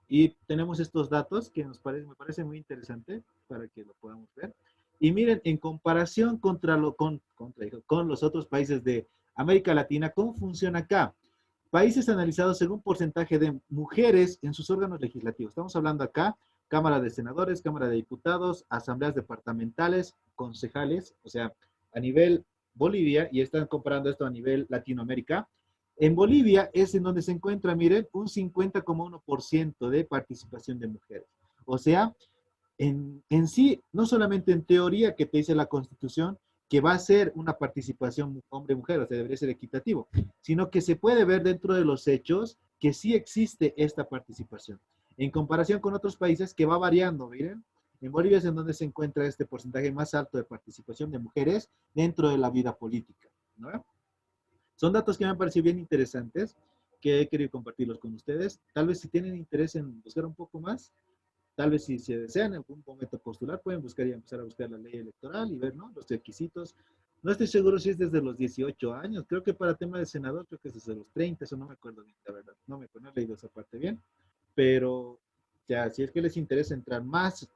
Y tenemos estos datos que me parece muy interesante para que lo podamos ver. Y miren, en comparación con los otros países de América Latina, ¿cómo funciona acá? Países analizados según porcentaje de mujeres en sus órganos legislativos. Estamos hablando acá, Cámara de Senadores, Cámara de Diputados, asambleas departamentales, concejales, o sea, a nivel Bolivia, y están comparando esto a nivel Latinoamérica. En Bolivia es en donde se encuentra, miren, un 50,1% de participación de mujeres. O sea, en sí, no solamente en teoría que te dice la Constitución, que va a ser una participación hombre-mujer, o sea, debería ser equitativo, sino que se puede ver dentro de los hechos que sí existe esta participación. En comparación con otros países que va variando, miren, en Bolivia es en donde se encuentra este porcentaje más alto de participación de mujeres dentro de la vida política, ¿no? Son datos que me han parecido bien interesantes, que he querido compartirlos con ustedes. Tal vez si tienen interés en buscar un poco más, tal vez si se desean en algún momento postular, pueden buscar y empezar a buscar la ley electoral y ver, ¿no?, los requisitos. No estoy seguro si es desde los 18 años, creo que para tema de senador, creo que es desde los 30, eso no me acuerdo bien, la verdad, no he leído esa parte bien, pero ya, si es que les interesa entrar más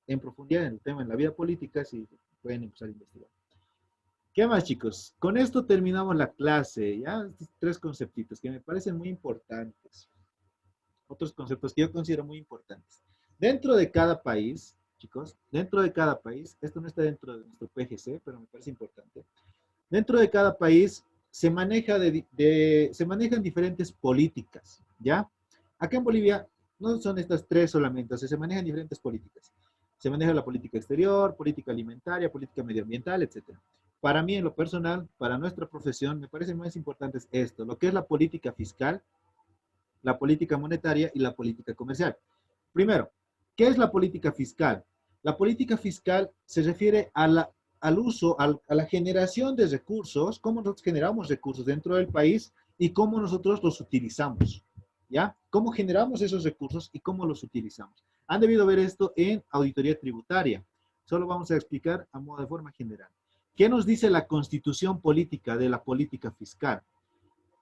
en profundidad en el tema, en la vida política, sí pueden empezar a investigar. ¿Qué más, chicos? Con esto terminamos la clase, ¿ya? Estos 3 conceptitos que me parecen muy importantes. Otros conceptos que yo considero muy importantes. Dentro de cada país, chicos, dentro de cada país, esto no está dentro de nuestro PGC, pero me parece importante. Dentro de cada país se manejan diferentes políticas, ¿ya? Acá en Bolivia no son estas 3 solamente, o sea, se manejan diferentes políticas. Se maneja la política exterior, política alimentaria, política medioambiental, etc. Para mí, en lo personal, para nuestra profesión, me parece más importante esto, lo que es la política fiscal, la política monetaria y la política comercial. Primero, ¿qué es la política fiscal? La política fiscal se refiere al uso, a la generación de recursos, cómo nosotros generamos recursos dentro del país y cómo nosotros los utilizamos, ¿ya? Cómo generamos esos recursos y cómo los utilizamos. Han debido ver esto en auditoría tributaria. Solo vamos a explicar a modo de forma general. ¿Qué nos dice la constitución política de la política fiscal?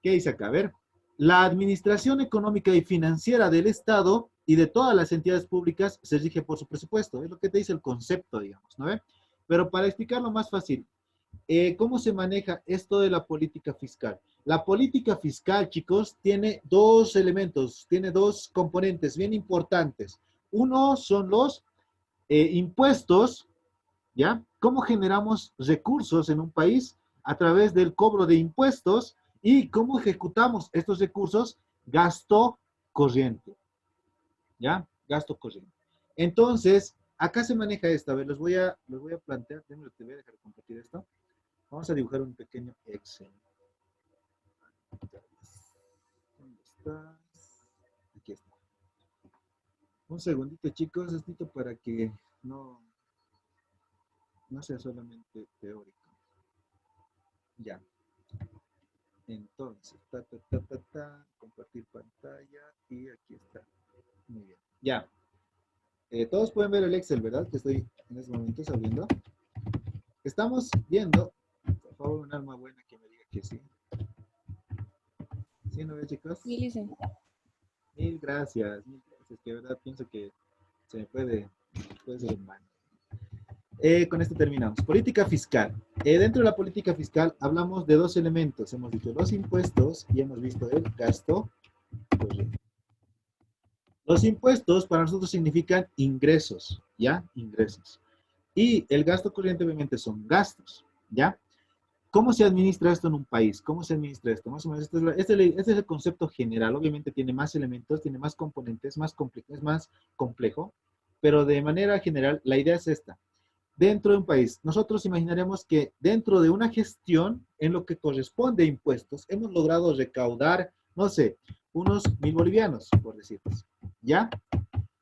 ¿Qué dice acá? A ver, la administración económica y financiera del Estado y de todas las entidades públicas se rige por su presupuesto. Es lo que te dice el concepto, digamos, ¿no ve? Pero para explicarlo más fácil, ¿cómo se maneja esto de la política fiscal? La política fiscal, chicos, tiene 2 elementos, tiene 2 componentes bien importantes. Uno son los impuestos, ¿ya? ¿Cómo generamos recursos en un país? A través del cobro de impuestos. ¿Y cómo ejecutamos estos recursos? Gasto corriente, ¿ya? Gasto corriente. Entonces, acá se maneja esto. A ver, les voy a plantear, te voy a dejar compartir esto. Vamos a dibujar un pequeño Excel. ¿Dónde estás? Aquí está. Un segundito, chicos, esto para que no sea solamente teórico. Ya. Entonces, compartir pantalla y aquí está. Muy bien. Ya. Todos pueden ver el Excel, ¿verdad? Que estoy en estos momentos abriendo. Estamos viendo, por favor, un alma buena que me diga que sí. ¿Sí, no ve, chicos? Sí, dice. Mil gracias. Que de verdad pienso que se me puede ser en vano. Con esto terminamos. Política fiscal. Dentro de la política fiscal hablamos de 2 elementos. Hemos dicho los impuestos y hemos visto el gasto corriente. Los impuestos para nosotros significan ingresos, ¿ya? Ingresos. Y el gasto corriente obviamente son gastos, ¿ya? ¿Cómo se administra esto en un país? ¿Cómo se administra esto? Más o menos, este es el concepto general. Obviamente tiene más elementos, tiene más componentes, es más complejo, pero de manera general la idea es esta. dentro de un país. Nosotros imaginaremos que dentro de una gestión, en lo que corresponde a impuestos, hemos logrado recaudar, no sé, unos 1.000 bolivianos, por decirles. ¿Ya?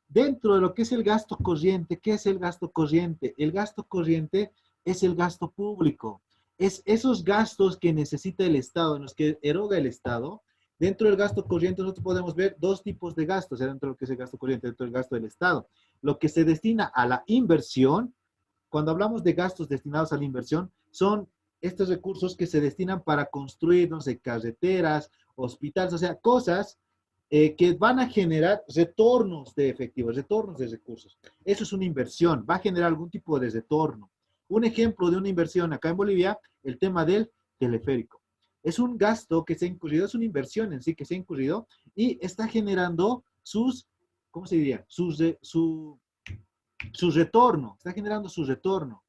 Dentro de lo que es el gasto corriente, ¿qué es el gasto corriente? El gasto corriente es el gasto público. Es esos gastos que necesita el Estado, en los que eroga el Estado. Dentro del gasto corriente nosotros podemos ver dos tipos de gastos, dentro de lo que es el gasto corriente, dentro del gasto del Estado. Lo que se destina a la inversión, cuando hablamos de gastos destinados a la inversión, son estos recursos que se destinan para construir, no sé, carreteras, hospitales, o sea, cosas que van a generar retornos de efectivos, retornos de recursos. Eso es una inversión, va a generar algún tipo de retorno. Un ejemplo de una inversión acá en Bolivia, el tema del teleférico. Es un gasto que se ha incurrido, es una inversión en sí que se ha incurrido y está generando sus, ¿cómo se diría? Su retorno, está generando su retorno.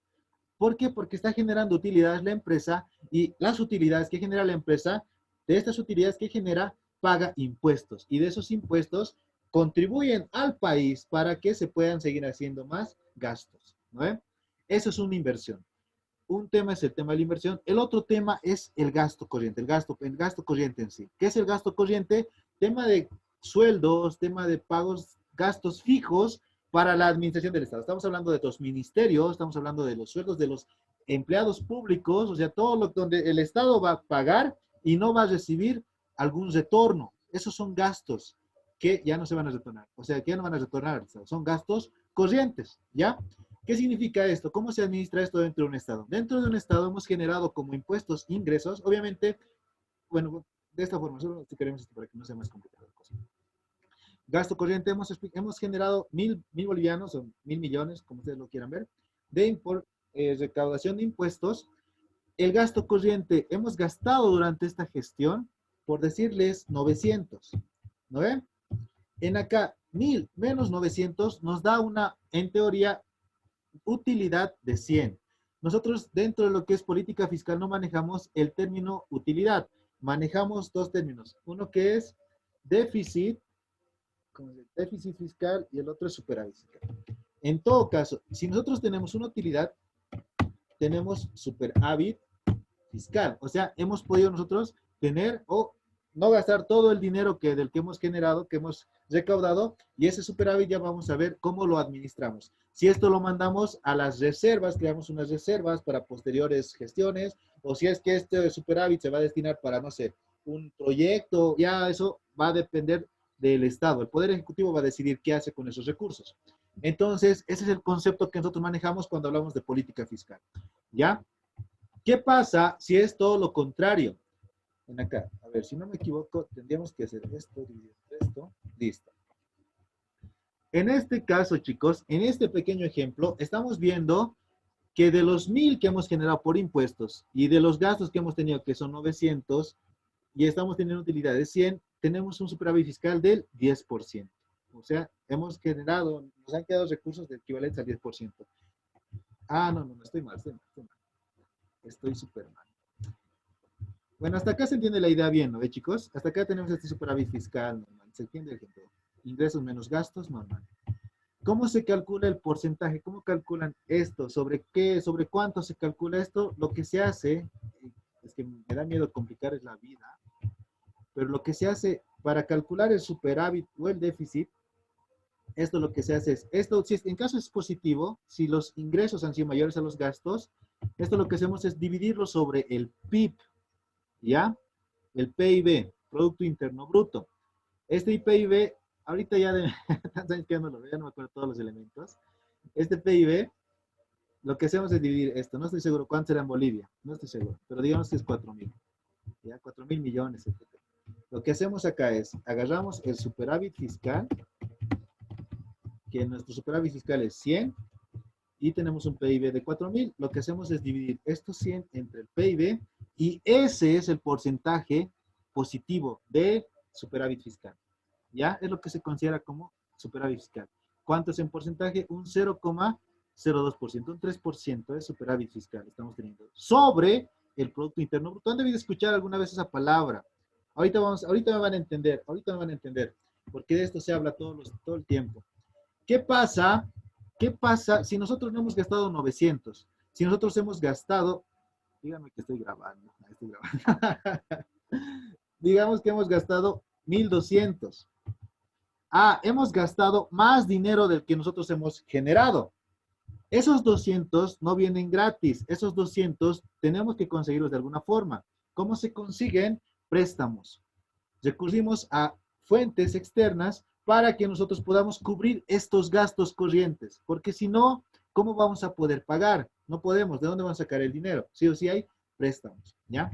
¿Por qué? Porque está generando utilidades la empresa y las utilidades que genera la empresa, de estas utilidades que genera, paga impuestos y de esos impuestos contribuyen al país para que se puedan seguir haciendo más gastos, ¿no? Eso es una inversión. Un tema es el tema de la inversión. El otro tema es el gasto corriente, el gasto corriente en sí. ¿Qué es el gasto corriente? Tema de sueldos, tema de pagos, gastos fijos para la administración del Estado. Estamos hablando de los ministerios, estamos hablando de los sueldos de los empleados públicos, o sea, todo lo donde el Estado va a pagar y no va a recibir algún retorno. Esos son gastos que ya no se van a retornar, o sea, que ya no van a retornar al Estado. Son gastos corrientes, ¿ya? ¿Qué significa esto? ¿Cómo se administra esto dentro de un Estado? Dentro de un Estado hemos generado como impuestos ingresos, obviamente, bueno, de esta forma, solo queremos esto para que no sea más complicada la cosa. Gasto corriente, hemos generado 1.000 bolivianos, o 1.000 millones, como ustedes lo quieran ver, de recaudación de impuestos. El gasto corriente, hemos gastado durante esta gestión, por decirles, 900, ¿no ven? En acá, 1.000 menos 900 nos da una, en teoría, utilidad de 100. Nosotros dentro de lo que es política fiscal no manejamos el término utilidad, manejamos dos términos, uno que es déficit fiscal y el otro es superávit fiscal. En todo caso, si nosotros tenemos una utilidad, tenemos superávit fiscal, o sea, hemos podido nosotros tener o no gastar todo el dinero del que hemos generado, que hemos recaudado, y ese superávit ya vamos a ver cómo lo administramos. Si esto lo mandamos a las reservas, creamos unas reservas para posteriores gestiones, o si es que este superávit se va a destinar para, no sé, un proyecto, ya eso va a depender del Estado. El Poder Ejecutivo va a decidir qué hace con esos recursos. Entonces, ese es el concepto que nosotros manejamos cuando hablamos de política fiscal. ¿Ya? ¿Qué pasa si es todo lo contrario? En acá, a ver, si no me equivoco, tendríamos que hacer esto, dividir esto, listo. En este caso, chicos, en este pequeño ejemplo, estamos viendo que de los 1.000 que hemos generado por impuestos y de los gastos que hemos tenido, que son 900, y estamos teniendo utilidad de 100, tenemos un superávit fiscal del 10%. O sea, hemos generado, nos han quedado recursos de equivalentes al 10%. Ah, no, estoy mal. Estoy súper mal. Bueno, hasta acá se entiende la idea bien, ¿no ve, chicos? Hasta acá tenemos este superávit fiscal normal. ¿Se entiende el ejemplo? Ingresos menos gastos, normal. ¿Cómo se calcula el porcentaje? ¿Cómo calculan esto? ¿Sobre qué? ¿Sobre cuánto se calcula esto? Lo que se hace, es que me da miedo complicar es la vida, pero lo que se hace para calcular el superávit o el déficit, esto lo que se hace es, esto, si en caso es positivo, si los ingresos han sido mayores a los gastos, esto lo que hacemos es dividirlo sobre el PIB, ¿ya? El PIB, Producto Interno Bruto. Este PIB, ahorita ya de tantos años que ya no lo veo, ya no me acuerdo todos los elementos. Este PIB, lo que hacemos es dividir esto. No estoy seguro cuánto será en Bolivia, no estoy seguro, pero digamos que es 4.000. ¿Ya? 4.000 millones, etc. Lo que hacemos acá es, agarramos el superávit fiscal, que nuestro superávit fiscal es 100, y tenemos un PIB de 4.000. Lo que hacemos es dividir estos 100 entre el PIB, y ese es el porcentaje positivo de superávit fiscal. ¿Ya? Es lo que se considera como superávit fiscal. ¿Cuánto es en porcentaje? Un 0,02%, un 3% de superávit fiscal estamos teniendo sobre el Producto Interno Bruto. ¿Han debido escuchar alguna vez esa palabra? Ahorita me van a entender, porque de esto se habla todo el tiempo. ¿Qué pasa ¿qué pasa si nosotros no hemos gastado 900? Si nosotros hemos gastado, dígame que estoy grabando, ahí estoy grabando. Digamos que hemos gastado 1200. Ah, hemos gastado más dinero del que nosotros hemos generado. Esos 200 no vienen gratis. Esos 200 tenemos que conseguirlos de alguna forma. ¿Cómo se consiguen? Préstamos. Recurrimos a fuentes externas para que nosotros podamos cubrir estos gastos corrientes. Porque si no, ¿cómo vamos a poder pagar? No podemos. ¿De dónde vamos a sacar el dinero? Sí o sí hay préstamos, ¿ya?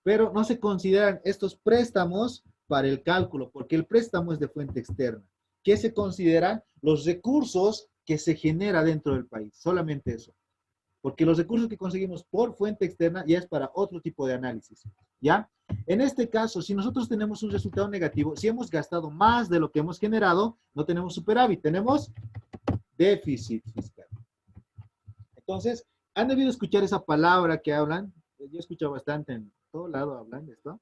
Pero no se consideran estos préstamos para el cálculo, porque el préstamo es de fuente externa. ¿Qué se consideran? Los recursos que se genera dentro del país, solamente eso. Porque los recursos que conseguimos por fuente externa ya es para otro tipo de análisis, ¿ya? En este caso, si nosotros tenemos un resultado negativo, si hemos gastado más de lo que hemos generado, no tenemos superávit, tenemos déficit fiscal. Entonces, ¿han debido escuchar esa palabra que hablan? Yo he escuchado bastante en todo lado hablan de esto,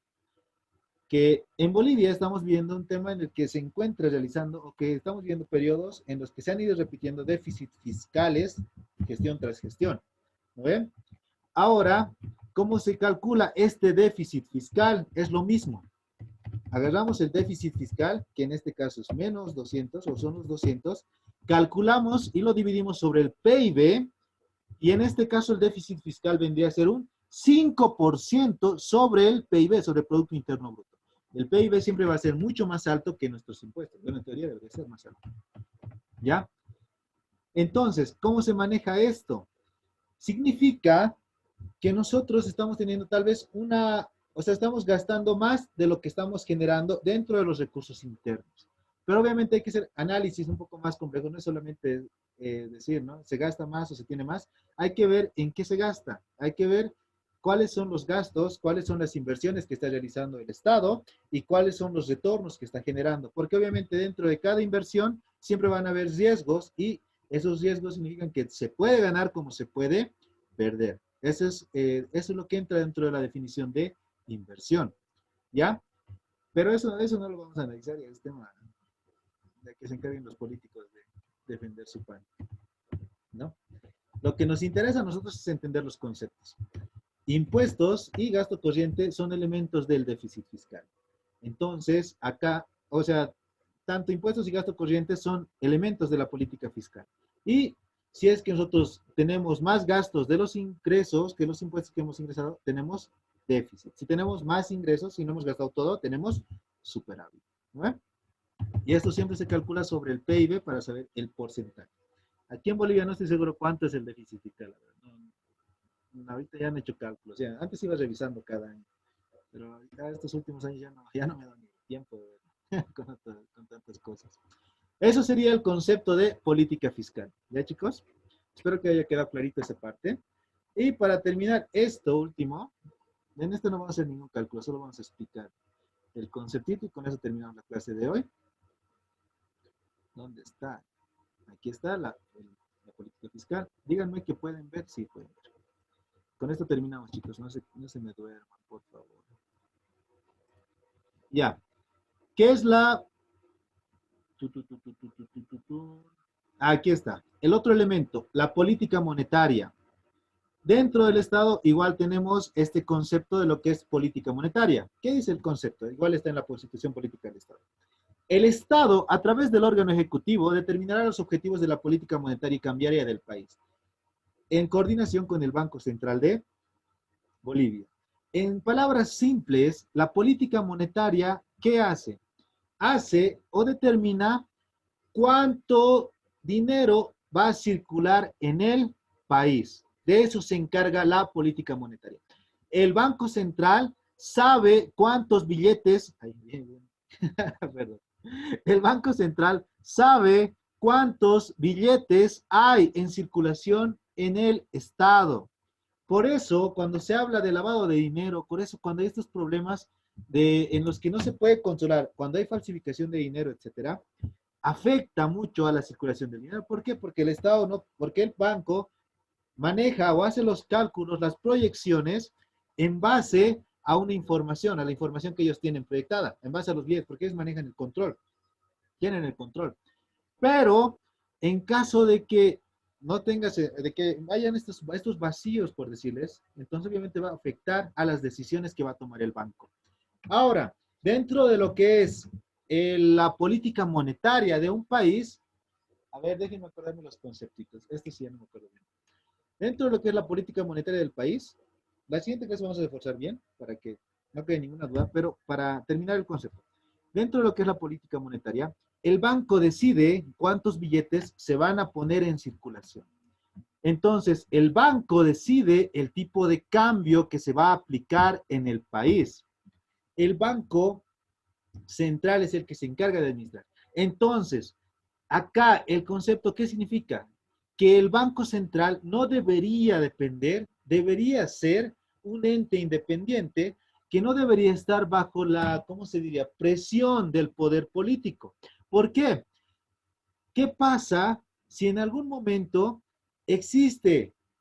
que en Bolivia estamos viendo un tema en el que se encuentra realizando, o que estamos viendo periodos en los que se han ido repitiendo déficits fiscales, gestión tras gestión. ¿No ven? Ahora, ¿cómo se calcula este déficit fiscal? Es lo mismo. Agarramos el déficit fiscal, que en este caso es menos 200, o son los 200, calculamos y lo dividimos sobre el PIB, y en este caso el déficit fiscal vendría a ser un 5% sobre el PIB, sobre el Producto Interno Bruto. El PIB siempre va a ser mucho más alto que nuestros impuestos. Bueno, en teoría debería ser más alto. ¿Ya? Entonces, ¿cómo se maneja esto? Significa que nosotros estamos teniendo tal vez estamos gastando más de lo que estamos generando dentro de los recursos internos. Pero obviamente hay que hacer análisis un poco más complejo, no es solamente decir, ¿no? Se gasta más o se tiene más. Hay que ver en qué se gasta. Hay que ver cuáles son los gastos, cuáles son las inversiones que está realizando el Estado y cuáles son los retornos que está generando. Porque obviamente dentro de cada inversión siempre van a haber riesgos y esos riesgos significan que se puede ganar como se puede perder. Eso es lo que entra dentro de la definición de inversión. ¿Ya? Pero eso no lo vamos a analizar, ya es tema de que se encarguen los políticos de defender su pan. ¿No? Lo que nos interesa a nosotros es entender los conceptos. Impuestos y gasto corriente son elementos del déficit fiscal. Entonces, acá, o sea, tanto impuestos y gasto corriente son elementos de la política fiscal. Y si es que nosotros tenemos más gastos de los ingresos que los impuestos que hemos ingresado, tenemos déficit. Si tenemos más ingresos, si no hemos gastado todo, tenemos superávit. ¿No? Y esto siempre se calcula sobre el PIB para saber el porcentaje. Aquí en Bolivia no estoy seguro cuánto es el déficit fiscal. Ahorita ya han hecho cálculos. O sea, antes iba revisando cada año. Pero ahorita estos últimos años ya no me da ni tiempo de ver con tantas cosas. Eso sería el concepto de política fiscal. ¿Ya, chicos? Espero que haya quedado clarito esa parte. Y para terminar esto último, en esto no vamos a hacer ningún cálculo, solo vamos a explicar el conceptito y con eso terminamos la clase de hoy. ¿Dónde está? Aquí está la política fiscal. Díganme que pueden ver. Sí, pueden ver. Con esto terminamos, chicos. No se me duerman, por favor. Ya. ¿Qué es la... Aquí está. El otro elemento, la política monetaria. Dentro del Estado igual tenemos este concepto de lo que es política monetaria. ¿Qué dice el concepto? Igual está en la Constitución Política del Estado. El Estado, a través del órgano ejecutivo, determinará los objetivos de la política monetaria y cambiaria del país, en coordinación con el Banco Central de Bolivia. En palabras simples, la política monetaria, ¿qué hace? Hace o determina cuánto dinero va a circular en el país. De eso se encarga la política monetaria. El Banco Central sabe cuántos billetes... Ay, perdón. El Banco Central sabe cuántos billetes hay en circulación en el Estado. Por eso, cuando se habla de lavado de dinero, por eso cuando hay estos problemas en los que no se puede controlar, cuando hay falsificación de dinero, etcétera, afecta mucho a la circulación del dinero. ¿Por qué? Porque el Estado no, porque el banco maneja o hace los cálculos, las proyecciones en base a una información, a la información que ellos tienen proyectada, en base a los billetes, porque ellos manejan el control, tienen el control. Pero en caso de que no tengas, de que vayan estos vacíos, por decirles, entonces obviamente va a afectar a las decisiones que va a tomar el banco. Ahora, dentro de lo que es la política monetaria de un país, a ver, déjenme acordarme los conceptitos. Este sí ya no me acuerdo bien. Dentro de lo que es la política monetaria del país, la siguiente clase vamos a reforzar bien para que no quede ninguna duda, pero para terminar el concepto. Dentro de lo que es la política monetaria, el banco decide cuántos billetes se van a poner en circulación. Entonces, el banco decide el tipo de cambio que se va a aplicar en el país. El banco central es el que se encarga de administrar. Entonces, acá el concepto, ¿qué significa? Que el Banco Central no debería depender, debería ser un ente independiente que no debería estar bajo la, ¿cómo se diría?, presión del poder político. ¿Por qué? ¿Qué pasa si en algún momento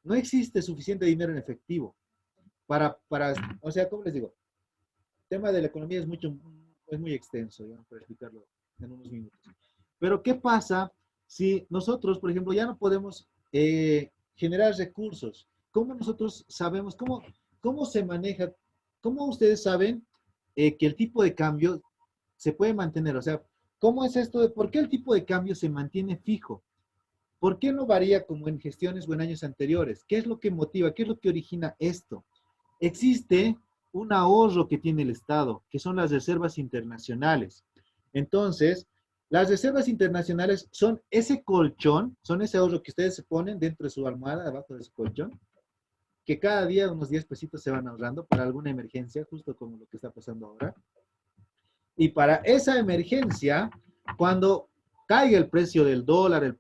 no existe suficiente dinero en efectivo o sea, ¿cómo les digo? El tema de la economía es muy extenso, ya, para explicarlo en unos minutos. Pero ¿qué pasa si nosotros, por ejemplo, ya no podemos generar recursos? ¿Cómo nosotros sabemos, cómo se maneja, cómo ustedes saben que el tipo de cambio se puede mantener? O sea, ¿cómo es esto de por qué el tipo de cambio se mantiene fijo? ¿Por qué no varía como en gestiones o en años anteriores? ¿Qué es lo que motiva? ¿Qué es lo que origina esto? Existe un ahorro que tiene el Estado, que son las reservas internacionales. Entonces, las reservas internacionales son ese colchón, son ese ahorro que ustedes se ponen dentro de su almohada, debajo de su colchón, que cada día unos 10 pesitos se van ahorrando para alguna emergencia, justo como lo que está pasando ahora. Y para esa emergencia, cuando caiga el precio del dólar,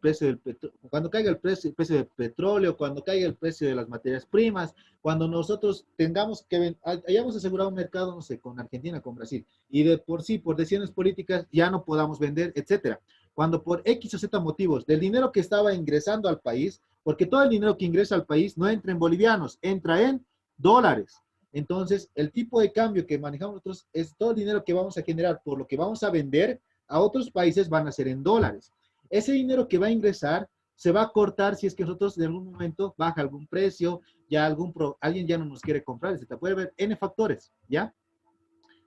cuando caiga el precio del petróleo, cuando caiga el precio de las materias primas, cuando nosotros tengamos que, hayamos asegurado un mercado, no sé, con Argentina, con Brasil, y de por sí, por decisiones políticas, ya no podamos vender, etcétera. Cuando por X o Z motivos, del dinero que estaba ingresando al país, porque todo el dinero que ingresa al país no entra en bolivianos, entra en dólares. Entonces, el tipo de cambio que manejamos nosotros es todo el dinero que vamos a generar por lo que vamos a vender a otros países van a ser en dólares. Ese dinero que va a ingresar se va a cortar si es que nosotros en algún momento baja algún precio, ya alguien ya no nos quiere comprar, etc. Puede haber N factores, ¿ya?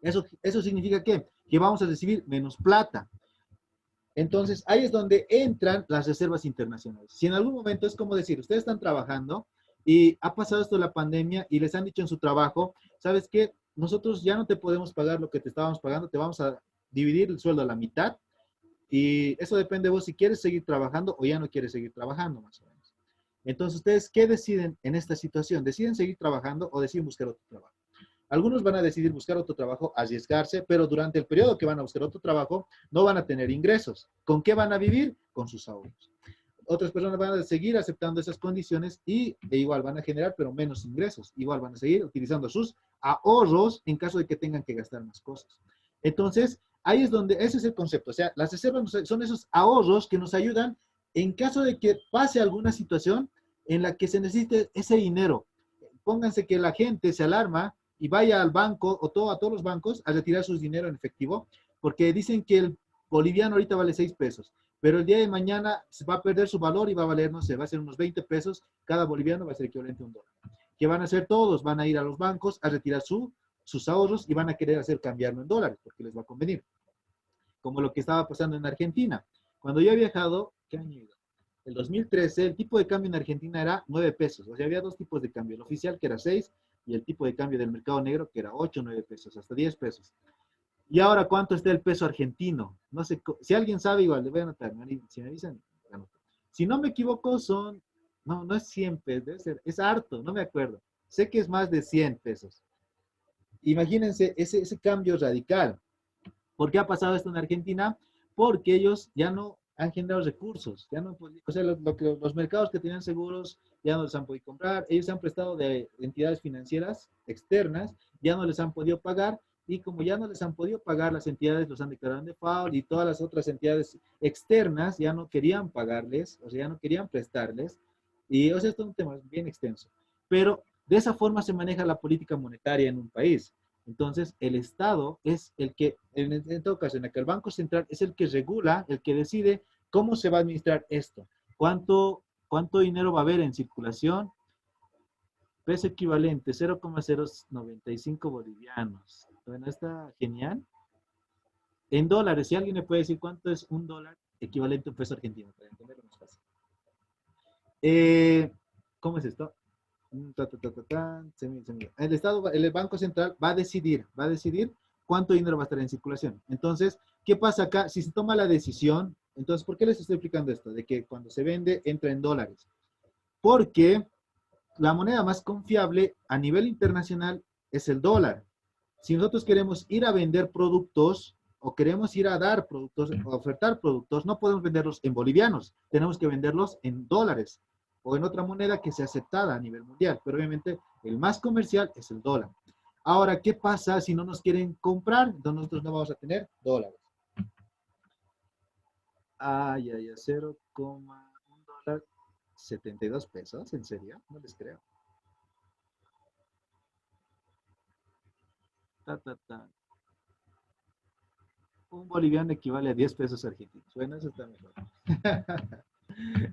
Eso significa ¿qué? Que vamos a recibir menos plata. Entonces, ahí es donde entran las reservas internacionales. Si en algún momento es como decir, ustedes están trabajando y ha pasado esto de la pandemia y les han dicho en su trabajo, ¿sabes qué? Nosotros ya no te podemos pagar lo que te estábamos pagando, te vamos a dividir el sueldo a la mitad y eso depende de vos si quieres seguir trabajando o ya no quieres seguir trabajando, más o menos. Entonces, ¿ustedes qué deciden en esta situación? ¿Deciden seguir trabajando o deciden buscar otro trabajo? Algunos van a decidir buscar otro trabajo, arriesgarse, pero durante el periodo que van a buscar otro trabajo no van a tener ingresos. ¿Con qué van a vivir? Con sus ahorros. Otras personas van a seguir aceptando esas condiciones e igual van a generar, pero menos ingresos. Igual van a seguir utilizando sus ahorros en caso de que tengan que gastar más cosas. Entonces, ahí es donde, ese es el concepto. O sea, las reservas son esos ahorros que nos ayudan en caso de que pase alguna situación en la que se necesite ese dinero. Pónganse que la gente se alarma y vaya al banco o a todos los bancos a retirar su dinero en efectivo, porque dicen que el boliviano ahorita vale 6 pesos, pero el día de mañana se va a perder su valor y va a valer, no sé, va a ser unos 20 pesos, cada boliviano va a ser equivalente a $1. ¿Qué van a hacer todos? Van a ir a los bancos a retirar sus ahorros y van a querer hacer cambiarlo en dólares, porque les va a convenir. Como lo que estaba pasando en Argentina. Cuando yo he viajado, ¿qué año he ido? El 2013, el tipo de cambio en Argentina era 9 pesos. O sea, había dos tipos de cambio. El oficial, que era 6, y el tipo de cambio del mercado negro, que era 8, 9 pesos, hasta 10 pesos. Y ahora, ¿cuánto está el peso argentino? No sé, si alguien sabe, igual, le voy a anotar. Si me dicen, anoto. Si no me equivoco, no es 100 pesos, debe ser, es harto, no me acuerdo. Sé que es más de 100 pesos. Imagínense ese cambio radical. ¿Por qué ha pasado esto en Argentina? Porque ellos ya no han generado recursos, ya no, o sea, los mercados que tenían seguros ya no les han podido comprar, ellos se han prestado de entidades financieras externas, ya no les han podido pagar, y como ya no les han podido pagar, las entidades los han declarado en default, y todas las otras entidades externas ya no querían pagarles, o sea, ya no querían prestarles, y o sea, esto es un tema bien extenso. Pero de esa forma se maneja la política monetaria en un país. Entonces, el Estado es el que, en todo caso, en el que el Banco Central es el que regula, el que decide ¿Cómo se va a administrar esto? ¿Cuánto dinero va a haber en circulación? Peso equivalente, 0,095 bolivianos. Bueno, está genial. En dólares, si alguien me puede decir cuánto es un dólar equivalente a un peso argentino, para entenderlo más fácil. ¿Cómo es esto? El Banco Central va a decidir cuánto dinero va a estar en circulación. Entonces, ¿qué pasa acá? Si se toma la decisión, entonces, ¿por qué les estoy explicando esto? De que cuando se vende, entra en dólares. Porque la moneda más confiable a nivel internacional es el dólar. Si nosotros queremos ir a vender productos o queremos ir a dar productos, o ofertar productos, no podemos venderlos en bolivianos, tenemos que venderlos en dólares o en otra moneda que sea aceptada a nivel mundial, pero obviamente el más comercial es el dólar. Ahora, ¿qué pasa si no nos quieren comprar? Entonces nosotros no vamos a tener dólares. Ay, 0,1 dólar, 72 pesos, ¿en serio? No les creo. Un boliviano equivale a 10 pesos argentinos. Bueno, eso está mejor.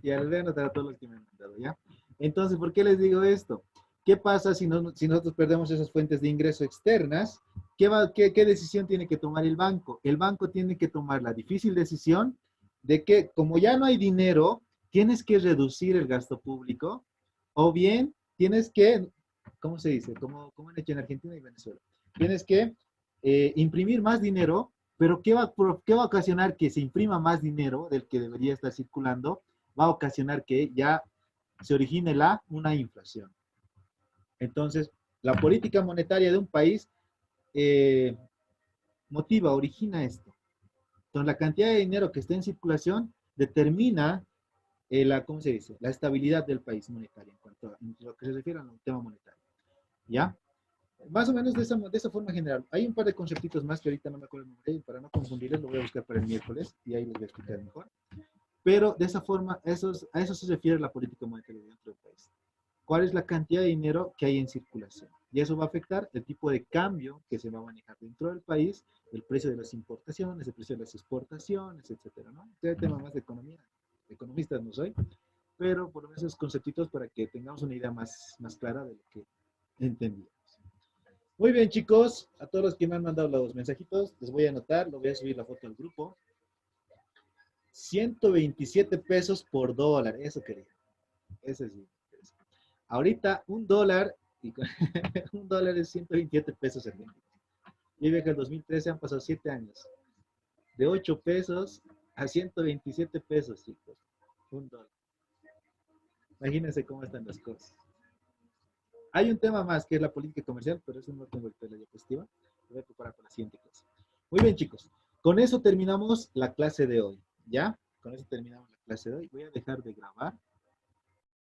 Ya les voy a anotar a todos los que me han mandado, ¿ya? Entonces, ¿por qué les digo esto? ¿Qué pasa si nosotros perdemos esas fuentes de ingreso externas? ¿Qué decisión tiene que tomar el banco? El banco tiene que tomar la difícil decisión de que, como ya no hay dinero, tienes que reducir el gasto público, o bien tienes que, ¿cómo se dice? Como han hecho en Argentina y Venezuela. Tienes que imprimir más dinero, pero ¿qué va a ocasionar que se imprima más dinero del que debería estar circulando? Va a ocasionar que ya se origine una inflación. Entonces, la política monetaria de un país origina esto. Entonces, la cantidad de dinero que está en circulación determina ¿cómo se dice? La estabilidad del país monetario en cuanto a lo que se refiere al tema monetario. ¿Ya? Más o menos de esa forma general. Hay un par de conceptitos más que ahorita no me acuerdo el nombre, y para no confundirles lo voy a buscar para el miércoles y ahí les voy a explicar mejor. Pero de esa forma, a eso se refiere la política monetaria dentro del país. ¿Cuál es la cantidad de dinero que hay en circulación? Y eso va a afectar el tipo de cambio que se va a manejar dentro del país, el precio de las importaciones, el precio de las exportaciones, etcétera, ¿no? Este es el tema más de economía. Economistas no soy, pero por lo menos esos conceptitos para que tengamos una idea más clara de lo que entendíamos. Muy bien, chicos, a todos los que me han mandado los mensajitos, les voy a anotar, lo voy a subir la foto al grupo. 127 pesos por dólar, eso quería. Eso sí. Ahorita un dólar es 127 pesos argentinos. Yo que en el 2013 han pasado 7 años. De 8 pesos a 127 pesos, chicos. Un dólar. Imagínense cómo están las cosas. Hay un tema más que es la política comercial, pero eso no tengo ahorita la diapositiva. Lo voy a preparar para la siguiente clase. Muy bien, chicos. Con eso terminamos la clase de hoy. ¿Ya? Con eso terminamos la clase de hoy. Voy a dejar de grabar.